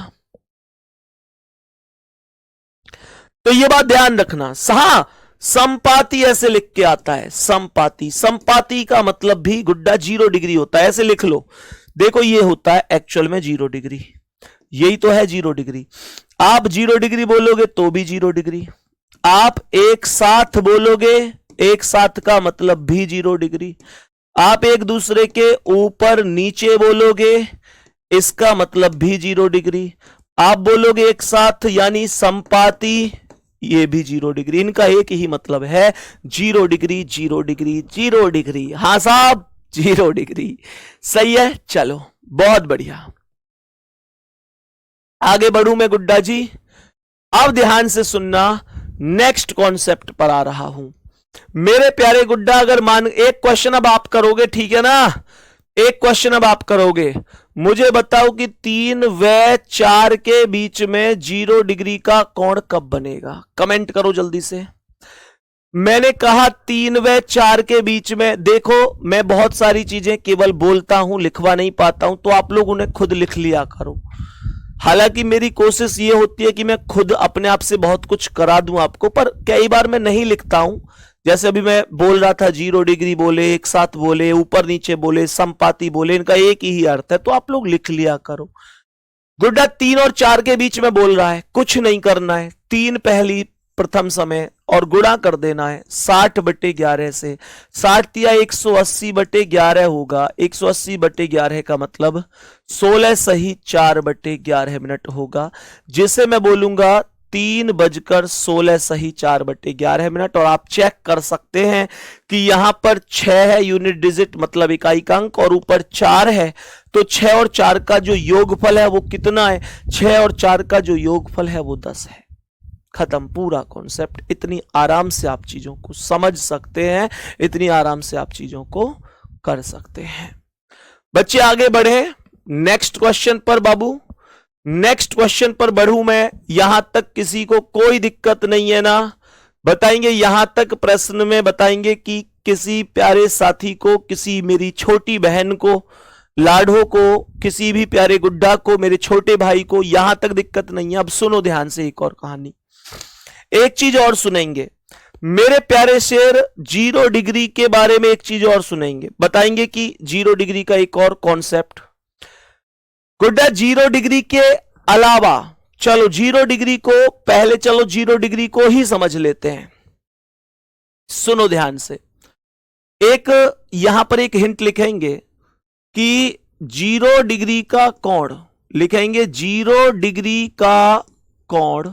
तो ये बात ध्यान रखना। हाँ, संपाती ऐसे लिख के आता है, संपाती, संपाती का मतलब भी गुड्डा 0 डिग्री होता है। ऐसे लिख लो, देखो ये होता है एक्चुअल में 0 डिग्री, यही तो है 0 डिग्री। आप 0 डिग्री बोलोगे तो भी 0 डिग्री, आप एक साथ बोलोगे, एक साथ का मतलब भी 0 डिग्री, आप एक दूसरे के ऊपर नीचे बोलोगे इसका मतलब भी 0 डिग्री, आप बोलोगे एक साथ यानी संपाती, ये भी 0 डिग्री। इनका एक ही मतलब है 0 डिग्री 0 डिग्री 0 डिग्री। हाँ साहब 0 डिग्री सही है। चलो बहुत बढ़िया, आगे बढ़ूं मैं गुड्डा जी। अब ध्यान से सुनना, नेक्स्ट कॉन्सेप्ट पर आ रहा हूं मेरे प्यारे गुड्डा। अगर मान एक क्वेश्चन अब आप करोगे, ठीक है ना, एक क्वेश्चन अब आप करोगे, मुझे बताओ कि 3 व 4 के बीच में 0 डिग्री का कोण कब बनेगा। कमेंट करो जल्दी से। मैंने कहा 3 व 4 के बीच में। देखो मैं बहुत सारी चीजें केवल बोलता हूं, लिखवा नहीं पाता हूं, तो आप लोग उन्हें खुद लिख लिया करो। हालांकि मेरी कोशिश ये होती है कि मैं खुद अपने आप से बहुत कुछ करा दूं आपको, पर कई बार मैं नहीं लिखता हूं। जैसे अभी मैं बोल रहा था 0 डिग्री बोले, एक साथ बोले, ऊपर नीचे बोले, संपाती बोले, इनका एक ही अर्थ है, तो आप लोग लिख लिया करो। गुड्डा 3 और 4 के बीच में बोल रहा है, कुछ नहीं करना है, 3 पहली प्रथम समय और गुणा कर देना है 60/11 से। 60 या 180/11 होगा। 180/11 का मतलब 16 सही 4/11 मिनट होगा, जिसे मैं बोलूंगा 3:16 सही 4/11 मिनट। और आप चेक कर सकते हैं कि यहां पर 6 है यूनिट डिजिट मतलब इकाई का अंक, और ऊपर 4 है, तो 6 और 4 का जो योगफल है वो कितना है, 6 और 4 का जो योगफल है वो 10 है। खत्म पूरा कॉन्सेप्ट। इतनी आराम से आप चीजों को समझ सकते हैं, इतनी आराम से आप चीजों को कर सकते हैं। बच्चे आगे बढ़े नेक्स्ट क्वेश्चन पर। बाबू नेक्स्ट क्वेश्चन पर बढ़ूं मैं, यहां तक किसी को कोई दिक्कत नहीं है ना? बताएंगे यहां तक प्रश्न में बताएंगे कि किसी प्यारे साथी को, किसी मेरी छोटी बहन को, लाडो को, किसी भी प्यारे गुड्डा को, मेरे छोटे भाई को, यहां तक दिक्कत नहीं है। अब सुनो ध्यान से एक और कहानी, एक चीज और सुनेंगे मेरे प्यारे शेर। 0 डिग्री के बारे में एक चीज और सुनेंगे, बताएंगे कि 0 डिग्री का एक और कॉन्सेप्ट। गुड्डा 0 डिग्री के अलावा चलो 0 डिग्री को पहले, चलो 0 डिग्री को ही समझ लेते हैं। सुनो ध्यान से, एक यहां पर एक हिंट लिखेंगे कि 0 डिग्री का कोण, लिखेंगे 0 डिग्री का कोण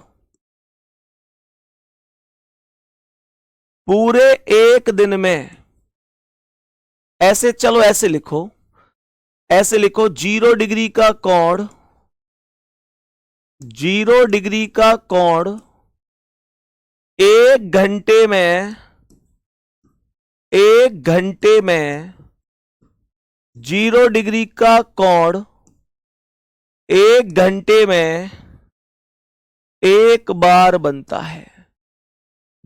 पूरे एक दिन में, ऐसे चलो ऐसे लिखो, ऐसे लिखो 0 डिग्री का कोण, 0 डिग्री का कोण 1 घंटे में, 1 घंटे में 0 डिग्री का कोण 1 घंटे में एक बार बनता है।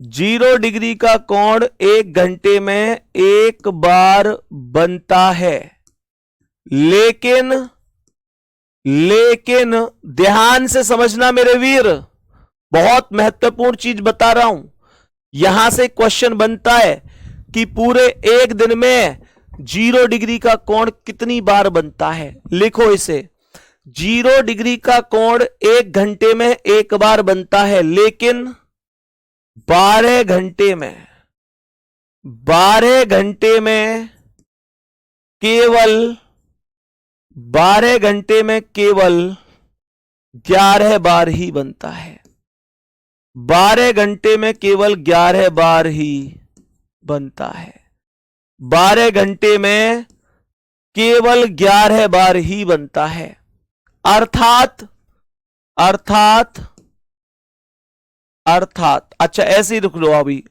0 डिग्री का कोण 1 घंटे में एक बार बनता है, लेकिन ध्यान से समझना मेरे वीर, बहुत महत्वपूर्ण चीज बता रहा हूं। यहां से क्वेश्चन बनता है कि पूरे एक दिन में 0 डिग्री का कोण कितनी बार बनता है। लिखो इसे, 0 डिग्री का कोण 1 घंटे में एक बार बनता है, लेकिन 12 घंटे में, 12 घंटे में केवल 12 घंटे में केवल 11 बार ही बनता है। 12 घंटे में केवल 11 बार ही बनता है। 12 घंटे में केवल 11 बार ही बनता है। अर्थात अच्छा ऐसे ही रुक लो, अभी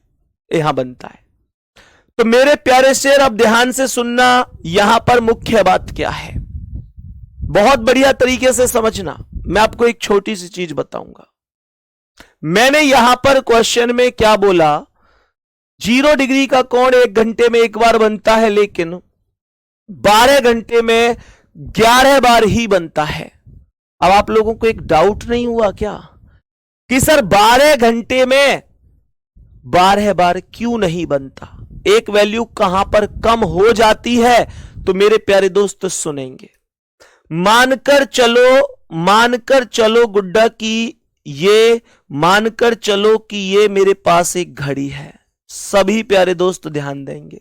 यहां बनता है। तो मेरे प्यारे शेर, अब ध्यान से सुनना, यहां पर मुख्य बात क्या है, बहुत बढ़िया तरीके से समझना। मैं आपको एक छोटी सी चीज बताऊंगा। मैंने यहां पर क्वेश्चन में क्या बोला, 0 डिग्री का कोण 1 घंटे में एक बार बनता है, लेकिन 12 घंटे में 11 बार ही बनता है। अब आप लोगों को एक डाउट नहीं हुआ क्या कि सर 12 घंटे में 12 बार क्यों नहीं बनता, एक वैल्यू कहां पर कम हो जाती है? तो मेरे प्यारे दोस्त सुनेंगे। मानकर चलो गुड्डा की ये, मानकर चलो कि ये मेरे पास एक घड़ी है। सभी प्यारे दोस्त ध्यान देंगे,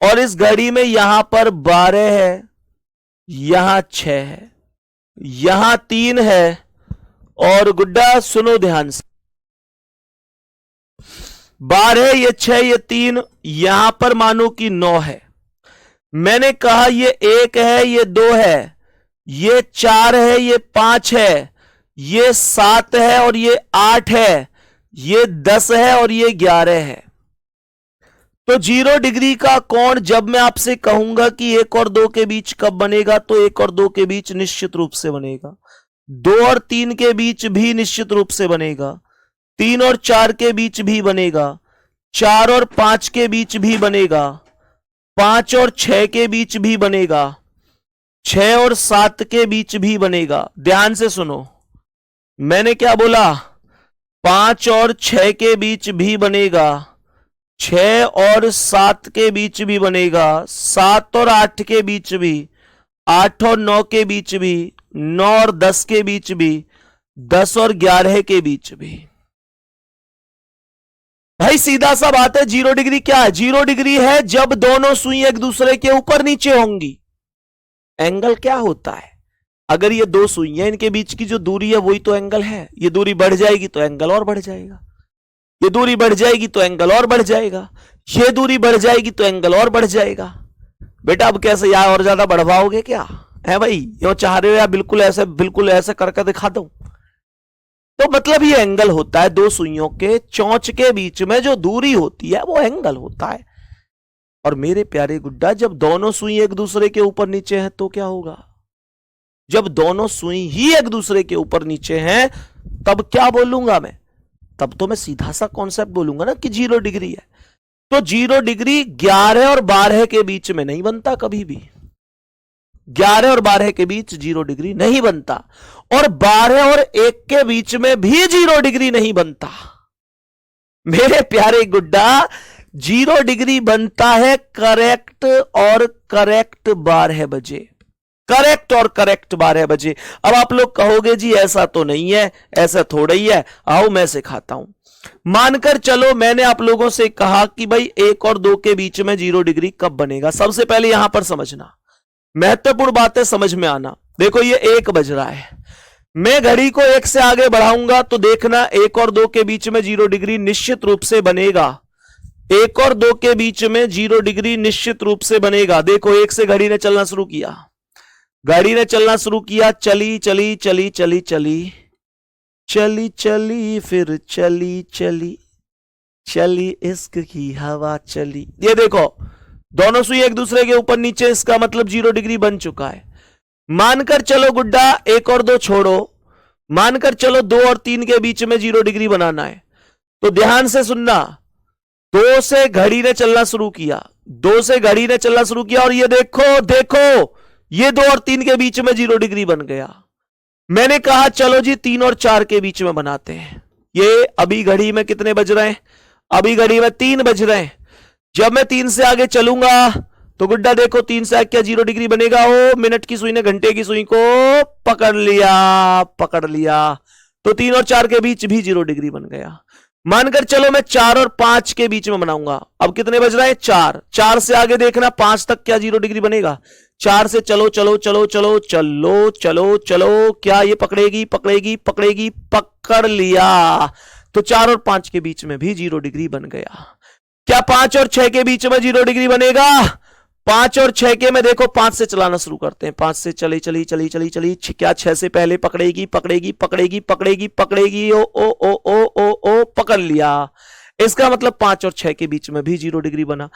और इस घड़ी में यहां पर 12 है, यहां 6 है, यहां 3 है, और गुड्डा सुनो ध्यान से, 12 ये 6 ये 3, यहां पर मानो कि 9 है। मैंने कहा ये 1 है, ये 2 है, ये 4 है, ये 5 है, ये 7 है, और ये 8 है, ये 10 है, और ये 11 है। तो 0 डिग्री का कोण जब मैं आपसे कहूंगा कि 1 और 2 के बीच कब बनेगा, तो 1 और 2 के बीच निश्चित रूप से बनेगा। 2 और 3 के बीच भी निश्चित रूप से बनेगा। 3 और 4 के बीच भी बनेगा। 4 और 5 के बीच भी बनेगा। 5 और 6 के बीच भी बनेगा। 6 और 7 के बीच भी बनेगा। ध्यान से सुनो, मैंने क्या बोला, 5 और 6 के बीच भी बनेगा, 6 और 7 के बीच भी बनेगा, 7 और 8 के बीच भी, 8 और 9 के बीच भी, 9 और 10 के बीच भी, 10 और 11 के बीच भी। भाई सीधा सा बात है, 0 डिग्री क्या है? 0 डिग्री है जब दोनों सुई एक दूसरे के ऊपर नीचे होंगी। एंगल क्या होता है? अगर ये दो सुई है, इनके बीच की जो दूरी है वही तो एंगल है। ये दूरी बढ़ जाएगी तो एंगल और बढ़ जाएगा, ये दूरी बढ़ जाएगी तो एंगल और बढ़ जाएगा, ये दूरी बढ़ जाएगी तो एंगल और बढ़ जाएगा। बेटा अब कैसे यार और ज्यादा बढ़वाओगे क्या है भाई? यो चाह रहे हो या बिल्कुल ऐसे करके दिखा दूं? तो मतलब ये एंगल होता है, दो सुइयों के चोंच के बीच में जो दूरी होती है वो एंगल होता है। और मेरे प्यारे गुड्डा, जब दोनों सुई एक दूसरे के ऊपर नीचे हैं तो क्या होगा? जब दोनों सुई ही एक दूसरे के ऊपर नीचे हैं तब क्या बोलूंगा मैं? तब तो मैं सीधा सा कॉन्सेप्ट बोलूंगा ना कि 0 डिग्री है। तो 0 डिग्री 11 और 12 के बीच में नहीं बनता कभी भी। 11 और 12 के बीच 0 डिग्री नहीं बनता, और 12 और 1 के बीच में भी 0 डिग्री नहीं बनता। मेरे प्यारे गुड्डा, 0 डिग्री बनता है करेक्ट और करेक्ट 12 बजे। करेक्ट और करेक्ट 12 बजे। अब आप लोग कहोगे जी ऐसा तो नहीं है, ऐसा थोड़ा ही है, आओ मैं सिखाता हूं। मानकर चलो मैंने आप लोगों से कहा कि भाई 1 और 2 के बीच में 0 डिग्री कब बनेगा। सबसे पहले यहां पर समझना, महत्वपूर्ण बातें समझ में आना। देखो ये 1 बज रहा है, मैं घड़ी को 1 से आगे बढ़ाऊंगा तो देखना 1 और 2 के बीच में 0 डिग्री निश्चित रूप से बनेगा। 1 और 2 के बीच में 0 डिग्री निश्चित रूप से बनेगा। देखो 1 से घड़ी ने चलना शुरू किया, गाड़ी ने चलना शुरू किया, चली चली चली चली चली चली चली फिर चली चली चली इश्क की हवा चली। ये देखो दोनों सुई एक दूसरे के ऊपर नीचे, इसका मतलब 0 डिग्री बन चुका है। मानकर चलो गुड्डा 1 और 2 छोड़ो, मानकर चलो 2 और 3 के बीच में 0 डिग्री बनाना है। तो ध्यान से सुनना, 2 से घड़ी ने चलना शुरू किया, 2 से घड़ी ने चलना शुरू किया और ये देखो देखो ये 2 और 3 के बीच में 0 डिग्री बन गया। मैंने कहा चलो जी 3 और 4 के बीच में बनाते हैं। ये अभी घड़ी में कितने बज रहे हैं, अभी घड़ी में 3 बज रहे हैं। जब मैं 3 से आगे चलूंगा तो गुड्डा देखो 3 से आगे क्या 0 डिग्री बनेगा। ओ मिनट की सुई ने घंटे की सुई को पकड़ लिया, पकड़ लिया, तो 3 और 4 के बीच भी 0 डिग्री बन गया। मानकर चलो मैं 4 और 5 के बीच में बनाऊंगा। अब कितने बज रहा है, 4, 4 से आगे देखना 5 तक क्या 0 डिग्री बनेगा। 4 से चलो चलो चलो चलो चलो चलो चलो, क्या ये पकड़ेगी पकड़ेगी पकड़ेगी, पकड़ लिया, तो 4 और 5 के बीच में भी 0 डिग्री बन गया। क्या 5 और 6 के बीच में 0 डिग्री बनेगा। 5 और 6 के में देखो 5 से चलाना शुरू करते हैं, 5 से चली चली चली चली चली, क्या 6 से पहले पकड़ेगी पकड़ेगी पकड़ेगी पकड़ेगी पकड़ेगी, ओ ओ ओ ओ ओ ओ पकड़ लिया। इसका मतलब 5 और 6 के बीच में भी 0 डिग्री बना।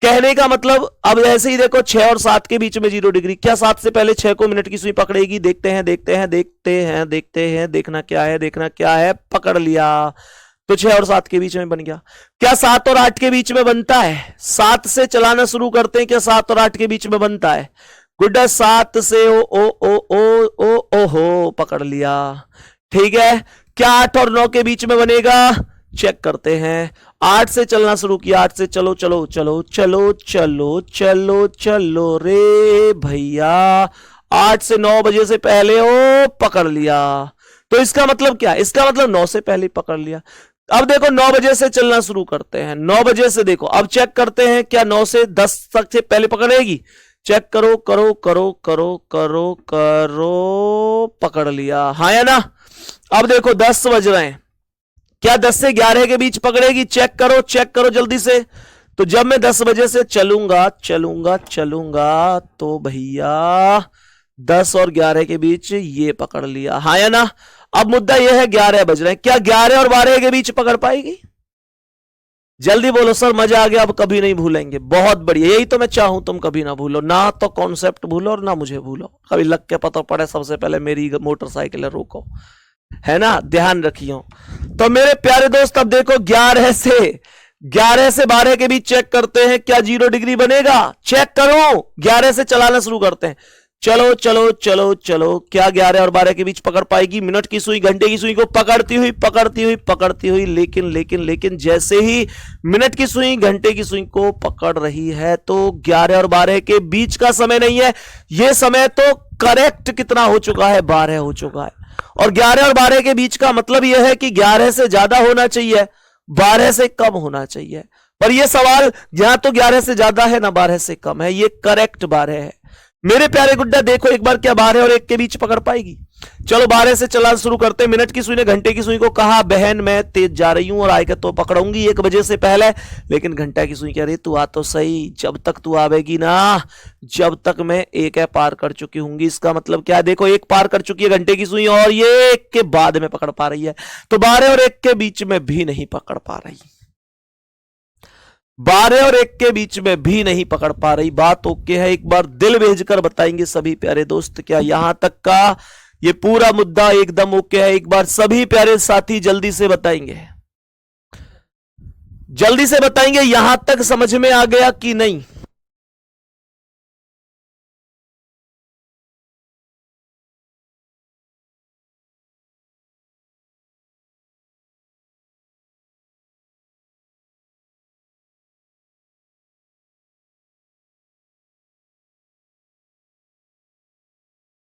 कहने का मतलब अब ऐसे ही देखो 6 और 7 के बीच में 0 डिग्री, क्या 7 से पहले 6 को मिनट की सुई पकड़ेगी। देखते हैं देखते हैं देखते हैं देखते हैं, देखना क्या है देखना क्या है, पकड़ लिया, तो 6 और 7 के बीच में बन गया। क्या 7 और 8 के बीच में बनता है। 7 से चलाना शुरू करते हैं, क्या 7 और 8 के बीच में बनता है। गुड्डा 7 से ओ ओ ओ ओ ओ ओ हो, पकड़ लिया, ठीक है। क्या 8 और 9 के बीच में बनेगा, चेक करते हैं। 8 से चलना शुरू किया, 8 से चलो चलो चलो चलो चलो चलो चलो रे भैया, 8 से 9 बजे से पहले ओ पकड़ लिया। तो इसका मतलब क्या, इसका मतलब 9 से पहले पकड़ लिया। अब देखो 9 बजे से चलना शुरू करते हैं, 9 बजे से देखो, अब चेक करते हैं क्या 9 से 10 तक से पहले पकड़ेगी। चेक करो करो करो करो करो करो, पकड़ लिया, हाँ या ना। अब देखो 10 बज रहे हैं, क्या 10 से 11 के बीच पकड़ेगी। चेक करो जल्दी से। तो जब मैं 10 बजे से चलूंगा चलूंगा चलूंगा तो भैया 10 और 11 के बीच ये पकड़ लिया, हाँ या ना। अब मुद्दा यह है 11 बज रहे हैं, क्या 11 और 12 के बीच पकड़ पाएगी। जल्दी बोलो सर, मजा आ गया, अब कभी नहीं भूलेंगे। बहुत बढ़िया, यही तो मैं चाहूं तुम कभी ना भूलो, ना तो कॉन्सेप्ट भूलो और ना मुझे भूलो। कभी लग के पता पड़े सबसे पहले मेरी मोटरसाइकिल रोको, है ना, ध्यान रखियो। तो मेरे प्यारे दोस्त अब देखो 11 से 12 के बीच चेक करते हैं क्या 0 डिग्री बनेगा। चेक करो, 11 से चलाना शुरू करते हैं, चलो चलो चलो चलो, क्या 11 और 12 के बीच पकड़ पाएगी। मिनट की सुई घंटे की सुई को पकड़ती हुई पकड़ती हुई पकड़ती हुई, लेकिन लेकिन लेकिन जैसे ही मिनट की सुई घंटे की सुई को पकड़ रही है तो 11 और 12 के बीच का समय नहीं है, यह समय तो करेक्ट कितना हो चुका है, 12 हो चुका है। और 11 और 12 के बीच का मतलब यह है कि 11 से ज्यादा होना चाहिए, 12 से कम होना चाहिए। पर यह सवाल यहां तो 11 से ज्यादा है ना 12 से कम है, यह करेक्ट 12 है। मेरे प्यारे गुड्डा देखो एक बार, क्या 12 और 1 के बीच पकड़ पाएगी। चलो 12 से चलाना शुरू करते हैं। मिनट की सुई ने घंटे की सुई को कहा बहन मैं तेज जा रही हूं और आएगा तो पकड़ूंगी 1 बजे से पहले, लेकिन घंटा की सुई कह रही तू आ तो सही, जब तक तू आवेगी ना जब तक मैं 1 पार कर चुकी हूंगी। इसका मतलब क्या, देखो 1 पार कर चुकी है घंटे की सुई और ये 1 के बाद में पकड़ पा रही है, तो 12 और 1 के बीच में भी नहीं पकड़ पा रही, 12 और 1 के बीच में भी नहीं पकड़ पा रही। बात ओके है, एक बार दिल भेजकर बताएंगे सभी प्यारे दोस्त, क्या यहां तक का ये पूरा मुद्दा एकदम ओके है। एक बार सभी प्यारे साथी जल्दी से बताएंगे, जल्दी से बताएंगे यहां तक समझ में आ गया कि नहीं।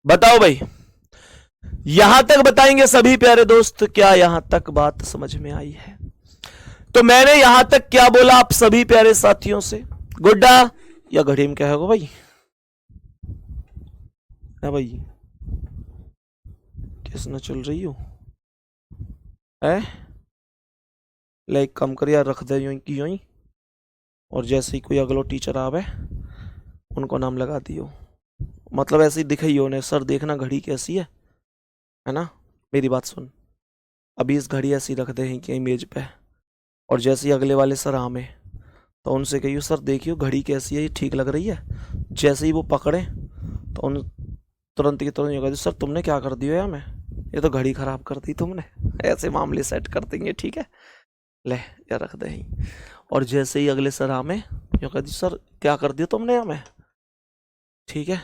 बताओ भाई, यहां तक बताएंगे सभी प्यारे दोस्त, क्या यहां तक बात समझ में आई है? तो मैंने यहां तक क्या बोला आप सभी प्यारे साथियों से? गुड्डा या घड़ी में क्या होगा भाई? है भाई, किस न चल रही हो है? लाइक कम कर यार, रख दे यूं की यूं ही, और जैसे ही कोई अगलो टीचर आवे उनको नाम लगा दियो, मतलब ऐसे ही दिखाइयो ने, सर देखना घड़ी कैसी है ना? मेरी बात सुन, अभी इस घड़ी ऐसी रख दे कि इमेज पे, और जैसे ही अगले वाले सर आमे तो उनसे कहियो सर देखियो घड़ी कैसी है, ये ठीक लग रही है? जैसे ही वो पकड़े तो उन तुरंत की तुरंत कह दो सर तुमने क्या कर दिया यार, मैं ये तो घड़ी खराब कर दी तुमने। ऐसे मामले सेट कर देंगे, ठीक है? ले या रख दे ही, और जैसे ही अगले सर आमे यो कह दी सर क्या कर दिया तुमने हमें, ठीक है?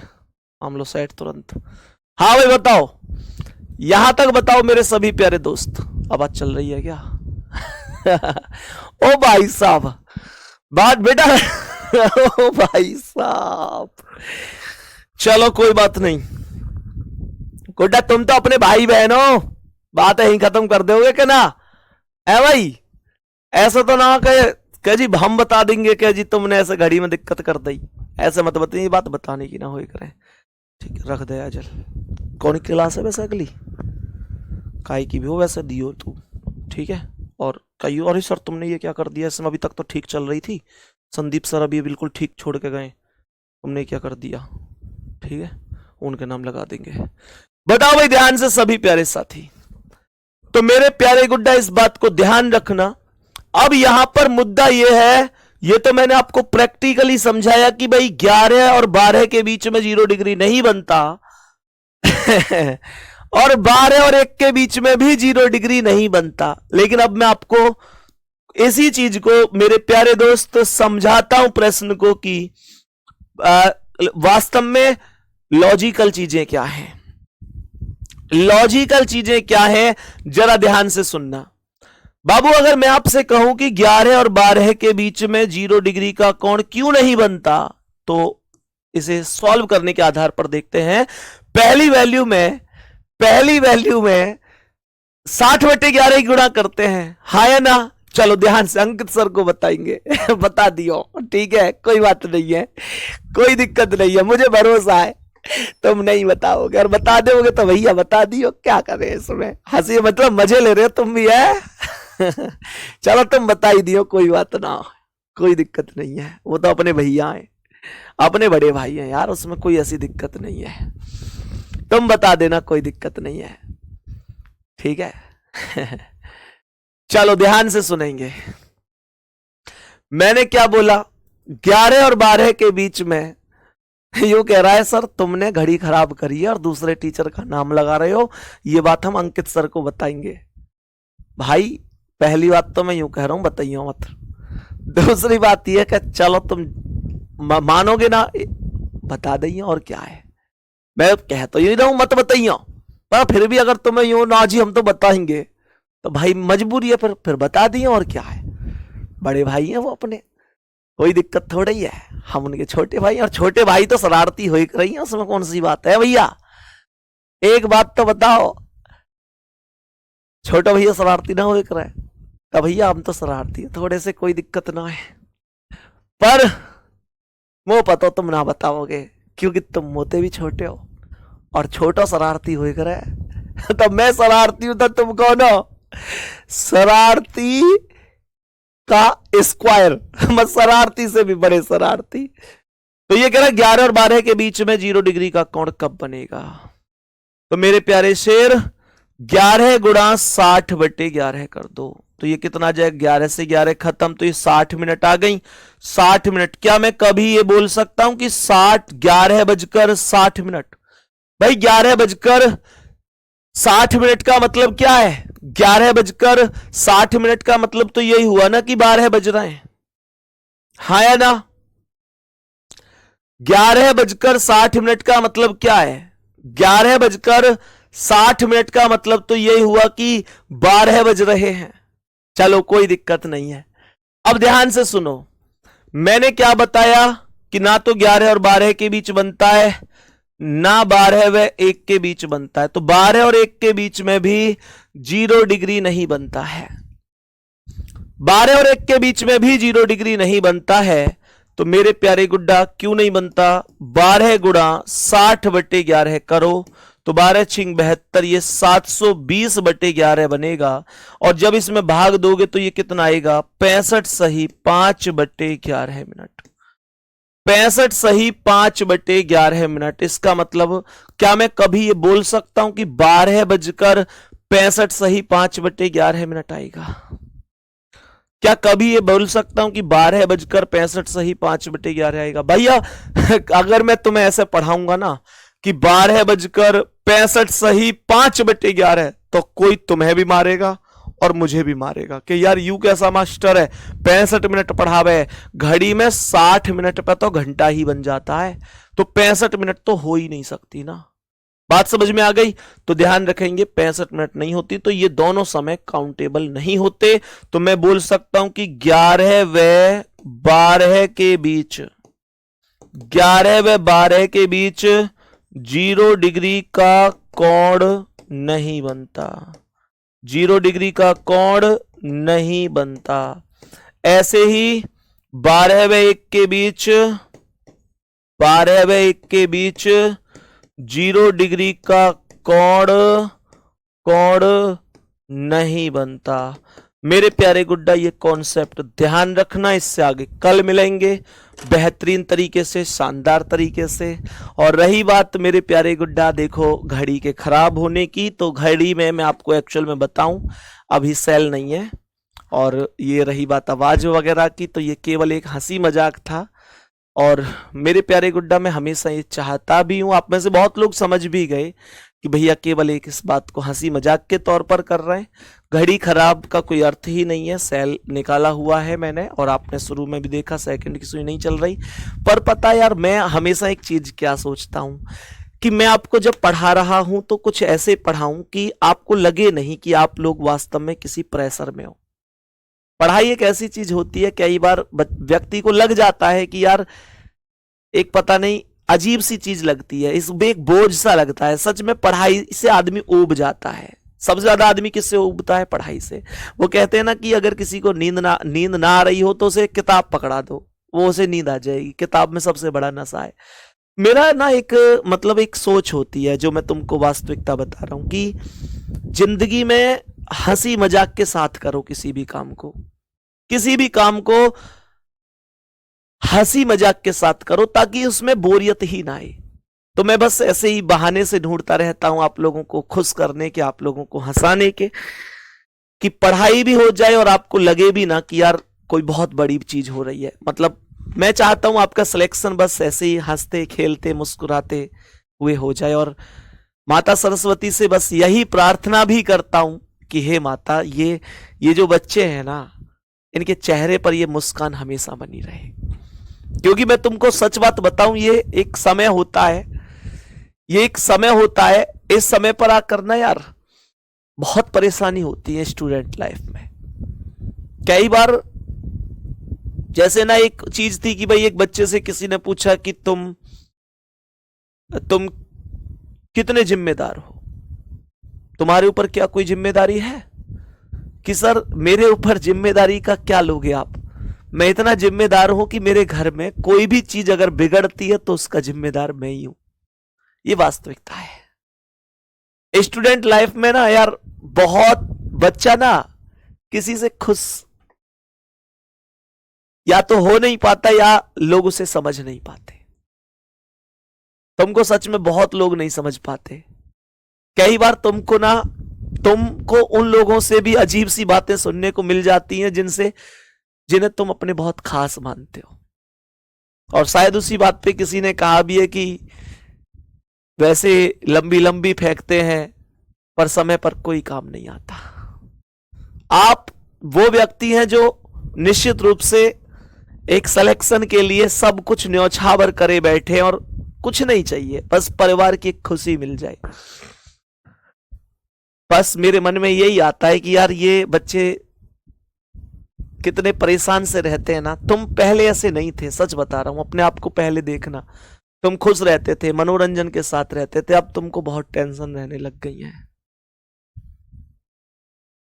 मामलो सेट तुरंत। हाँ भाई बताओ, यहां तक बताओ मेरे सभी प्यारे दोस्त, आवाज चल रही है क्या? ओ भाई साहब, बात बेटा। ओ भाई साहब, चलो कोई बात नहीं। गुड्डा तुम तो अपने भाई बहन हो, बात यहीं खत्म कर दोगे क्या ना? है भाई, ऐसा तो ना कहे जी हम बता देंगे कि जी तुमने ऐसे घड़ी में दिक्कत कर दी, ऐसे मत बताइए, बात बताने की ना हो करें, ठीक है? रख दे अजल। कौन क्लास है वैसे अगली? काय की भी हो वैसे दियो तू, ठीक है? और कहियो अरे सर तुमने ये क्या कर दिया, इसमें अभी तक तो ठीक चल रही थी, संदीप सर अभी बिल्कुल ठीक छोड़ के गए, तुमने क्या कर दिया, ठीक है? उनके नाम लगा देंगे। बताओ भाई ध्यान से सभी प्यारे साथी, तो मेरे प्यारे गुड्डा इस बात को ध्यान रखना। अब यहां पर मुद्दा यह है, ये तो मैंने आपको प्रैक्टिकली समझाया कि भाई 11 और 12 के बीच में 0 डिग्री नहीं बनता। और 12 और 1 के बीच में भी 0 डिग्री नहीं बनता। लेकिन अब मैं आपको इसी चीज को मेरे प्यारे दोस्त समझाता हूं प्रश्न को कि वास्तव में लॉजिकल चीजें क्या हैं। लॉजिकल चीजें क्या है, जरा ध्यान से सुनना। बाबू अगर मैं आपसे कहूं कि 11 और 12 के बीच में 0 डिग्री का कोण क्यों नहीं बनता, तो इसे सॉल्व करने के आधार पर देखते हैं। पहली वैल्यू में 60/11 गुणा करते हैं, हाँ या ना? चलो ध्यान से अंकित सर को बताएंगे। बता दियो, ठीक है? कोई बात नहीं है, कोई दिक्कत नहीं है, मुझे भरोसा है तुम नहीं बताओगे, और बता दोगे तो भैया बता दियो, क्या करें इसमें, हंसी मतलब मजे ले रहे हो तुम भी है। चलो तुम बता ही दियो, कोई बात ना, कोई दिक्कत नहीं है, वो तो अपने भैया हैं, अपने बड़े भाई हैं यार, उसमें कोई ऐसी दिक्कत नहीं है, तुम बता देना, कोई दिक्कत नहीं है, ठीक है? चलो ध्यान से सुनेंगे, मैंने क्या बोला? 11 और 12 के बीच में यूं कह रहा है सर तुमने घड़ी खराब करी है और दूसरे टीचर का नाम लगा रहे हो, ये बात हम अंकित सर को बताएंगे। भाई पहली बात तो मैं यूं कह रहा हूं बताइयो मत, दूसरी बात यह कि चलो तुम मानोगे ना, बता दइयो, और क्या है? मैं कह तो यही रहूं मत बताइयो, पर फिर भी अगर तुम्हें यूं ना जी हम तो बताएंगे, तो भाई मजबूरी है, फिर बता दियो, और क्या है? बड़े भाई हैं वो अपने, कोई दिक्कत थोड़ी है, हम उनके छोटे भाई, और छोटे भाई तो शरारती हो ही रही है, उसमें कौन सी बात है भैया? एक बात तो बताओ, छोटा भैया शरारती ना हो रहा है? तो भैया हम तो शरारती हैं थोड़े से, कोई दिक्कत ना है, पर वो पता तुम ना बताओगे क्योंकि तुम मोते भी छोटे हो और छोटा शरारती हो रहा है। तो मैं शरारती हूं तो तुम कौन हो? शरारती का स्क्वायर, मैं शरारती से भी बड़े शरारती। तो ये कह रहा है 11 और 12 के बीच में 0 डिग्री का कोण कब बनेगा? तो मेरे प्यारे शेर 11 गुणा 60/11 कर दो, तो ये कितना आ जाएगा? 11 से 11 खत्म, तो ये 60 मिनट आ गई। 60 मिनट, क्या मैं कभी ये बोल सकता हूं कि 11:60? भाई 11:60 का मतलब क्या है? 11:60 का मतलब तो यही हुआ ना कि 12 बज रहे हैं, हाँ या ना? 11:60 का मतलब क्या है? 11:60 का मतलब तो यही हुआ कि 12 बज रहे हैं। चलो कोई दिक्कत नहीं है। अब ध्यान से सुनो, मैंने क्या बताया कि ना तो 11 और 12 के बीच बनता है, ना 12 व 1 के बीच बनता है, तो 12 और 1 के बीच में भी 0 डिग्री नहीं बनता है। 12 और 1 के बीच में भी 0 डिग्री नहीं बनता है, तो मेरे प्यारे गुड्डा क्यों नहीं बनता? 12 गुणा 60/11 करो, तो 12 छिंग 72, ये 720/11 बनेगा। और जब इसमें भाग दोगे तो ये कितना आएगा? 65 सही 5/11 मिनट। 65 सही 5/11 मिनट। इसका मतलब क्या मैं कभी ये बोल सकता हूं कि 12:65 सही 5/11 मिनट आएगा? क्या कभी ये बोल सकता हूं कि 12:65 सही 5/11 आएगा? भैया अगर मैं तुम्हें ऐसे पढ़ाऊंगा ना कि 12:65 सही 5/11, तो कोई तुम्हें भी मारेगा और मुझे भी मारेगा कि यार यू कैसा मास्टर है, 65 मिनट पढ़ावे, घड़ी में 60 मिनट पे तो घंटा ही बन जाता है, तो 65 मिनट तो हो ही नहीं सकती ना। बात समझ में आ गई? तो ध्यान रखेंगे 65 मिनट नहीं होती, तो ये दोनों समय काउंटेबल नहीं होते। तो मैं बोल सकता हूं कि 11 व 12 के बीच, 11 व 12 के बीच 0 डिग्री का कोण नहीं बनता, 0 डिग्री का कोण नहीं बनता। ऐसे ही 12 व 1 के बीच, 12 व 1 के बीच 0 डिग्री का कोण नहीं बनता। मेरे प्यारे गुड्डा ये कॉन्सेप्ट ध्यान रखना, इससे आगे कल मिलेंगे बेहतरीन तरीके से, शानदार तरीके से। और रही बात मेरे प्यारे गुड्डा देखो घड़ी के खराब होने की, तो घड़ी में मैं आपको एक्चुअल में बताऊं अभी सेल नहीं है। और ये रही बात आवाज वगैरह की, तो ये केवल एक हंसी मजाक था। और मेरे प्यारे गुड्डा मैं हमेशा ये चाहता भी हूं, आप में से बहुत लोग समझ भी गए कि भैया केवल एक इस बात को हंसी मजाक के तौर पर कर रहे हैं। घड़ी खराब का कोई अर्थ ही नहीं है, सेल निकाला हुआ है मैंने, और आपने शुरू में भी देखा सेकंड की सुई नहीं चल रही। पर पता यार मैं हमेशा एक चीज क्या सोचता हूं कि मैं आपको जब पढ़ा रहा हूं तो कुछ ऐसे पढ़ाऊं कि आपको लगे नहीं कि आप लोग वास्तव में किसी प्रेशर में हो। पढ़ाई एक ऐसी चीज होती है, कई बार व्यक्ति को लग जाता है कि यार एक पता नहीं अजीब सी चीज लगती है, इसमें एक बोझ सा लगता है। सच में पढ़ाई से आदमी ऊब जाता है। सबसे ज्यादा आदमी किससे ऊबता है? पढ़ाई से। वो कहते हैं ना कि अगर किसी को नींद ना आ रही हो तो उसे किताब पकड़ा दो, वो उसे नींद आ जाएगी। किताब में सबसे बड़ा नशा है। मेरा ना एक मतलब एक सोच होती है जो मैं तुमको वास्तविकता बता रहा हूं कि जिंदगी में हंसी मजाक के साथ करो किसी भी काम को, किसी भी काम को हंसी मजाक के साथ करो ताकि उसमें बोरियत ही ना आए। तो मैं बस ऐसे ही बहाने से ढूंढता रहता हूं आप लोगों को खुश करने के, आप लोगों को हंसाने के, कि पढ़ाई भी हो जाए और आपको लगे भी ना कि यार कोई बहुत बड़ी चीज हो रही है। मतलब मैं चाहता हूं आपका सिलेक्शन बस ऐसे ही हंसते खेलते मुस्कुराते हुए हो जाए। और माता सरस्वती से बस यही प्रार्थना भी करता हूं कि हे माता, ये जो बच्चे हैं ना, इनके चेहरे पर ये मुस्कान हमेशा बनी रहे। क्योंकि मैं तुमको सच बात बताऊं, ये एक समय होता है, ये एक समय होता है, इस समय पर आकर ना यार बहुत परेशानी होती है स्टूडेंट लाइफ में। कई बार जैसे ना एक चीज थी कि भाई एक बच्चे से किसी ने पूछा कि तुम कितने जिम्मेदार हो, तुम्हारे ऊपर क्या कोई जिम्मेदारी है? कि सर मेरे ऊपर जिम्मेदारी का क्या लोगे आप? मैं इतना जिम्मेदार हूं कि मेरे घर में कोई भी चीज अगर बिगड़ती है तो उसका जिम्मेदार मैं ही हूं। ये वास्तविकता है। स्टूडेंट लाइफ में ना यार बहुत बच्चा ना किसी से खुश या तो हो नहीं पाता या लोग उसे समझ नहीं पाते। तुमको सच में बहुत लोग नहीं समझ पाते। कई बार तुमको उन लोगों से भी अजीब सी बातें सुनने को मिल जाती हैं जिन्हें तुम अपने बहुत खास मानते हो। और शायद उसी बात पे किसी ने कहा भी है कि वैसे लंबी लंबी फेंकते हैं पर समय पर कोई काम नहीं आता। आप वो व्यक्ति हैं जो निश्चित रूप से एक सिलेक्शन के लिए सब कुछ न्यौछावर करे बैठे और कुछ नहीं चाहिए, बस परिवार की खुशी मिल जाए। बस मेरे मन में यही आता है कि यार ये बच्चे कितने परेशान से रहते हैं ना। तुम पहले ऐसे नहीं थे, सच बता रहा हूं, अपने आप को पहले देखना। तुम खुश रहते थे, मनोरंजन के साथ रहते थे, अब तुमको बहुत टेंशन रहने लग गई है।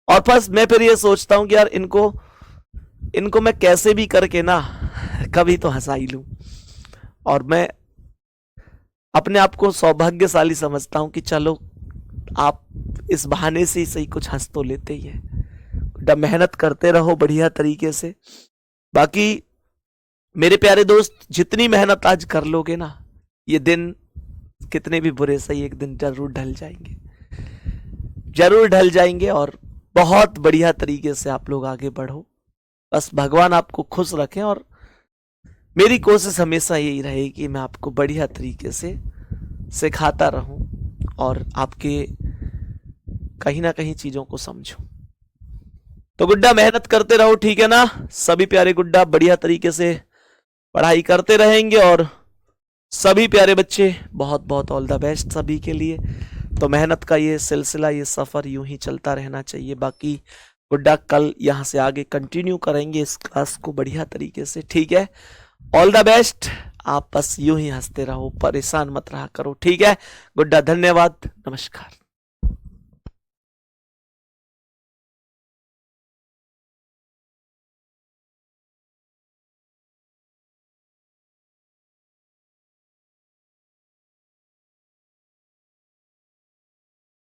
और बस मैं फिर ये सोचता हूं कि यार इनको मैं कैसे भी करके ना कभी तो हंसा ही लूं। और मैं अपने आप को सौभाग्यशाली समझता हूं कि चलो आप इस बहाने से ही सही कुछ हंस तो लेते ही है। बेटा मेहनत करते रहो बढ़िया तरीके से। बाकी मेरे प्यारे दोस्त, जितनी मेहनत आज कर लोगे ना, ये दिन कितने भी बुरे सही एक दिन जरूर ढल जाएंगे, जरूर ढल जाएंगे। और बहुत बढ़िया तरीके से आप लोग आगे बढ़ो। बस भगवान आपको खुश रखें। और मेरी कोशिश हमेशा यही रहेगी कि मैं आपको बढ़िया तरीके से सिखाता रहूं और आपके कहीं ना कहीं चीजों को समझूं। तो गुड्डा मेहनत करते रहो, ठीक है ना? सभी प्यारे गुड्डा बढ़िया तरीके से पढ़ाई करते रहेंगे। और सभी प्यारे बच्चे बहुत बहुत ऑल द बेस्ट सभी के लिए। तो मेहनत का ये सिलसिला, ये सफर यूं ही चलता रहना चाहिए। बाकी गुड्डा कल यहाँ से आगे कंटिन्यू करेंगे इस क्लास को बढ़िया तरीके से, ठीक है? All the best. आप बस यूं ही हंसते रहो, परेशान मत रहा करो, ठीक है गुड्डा? धन्यवाद, नमस्कार।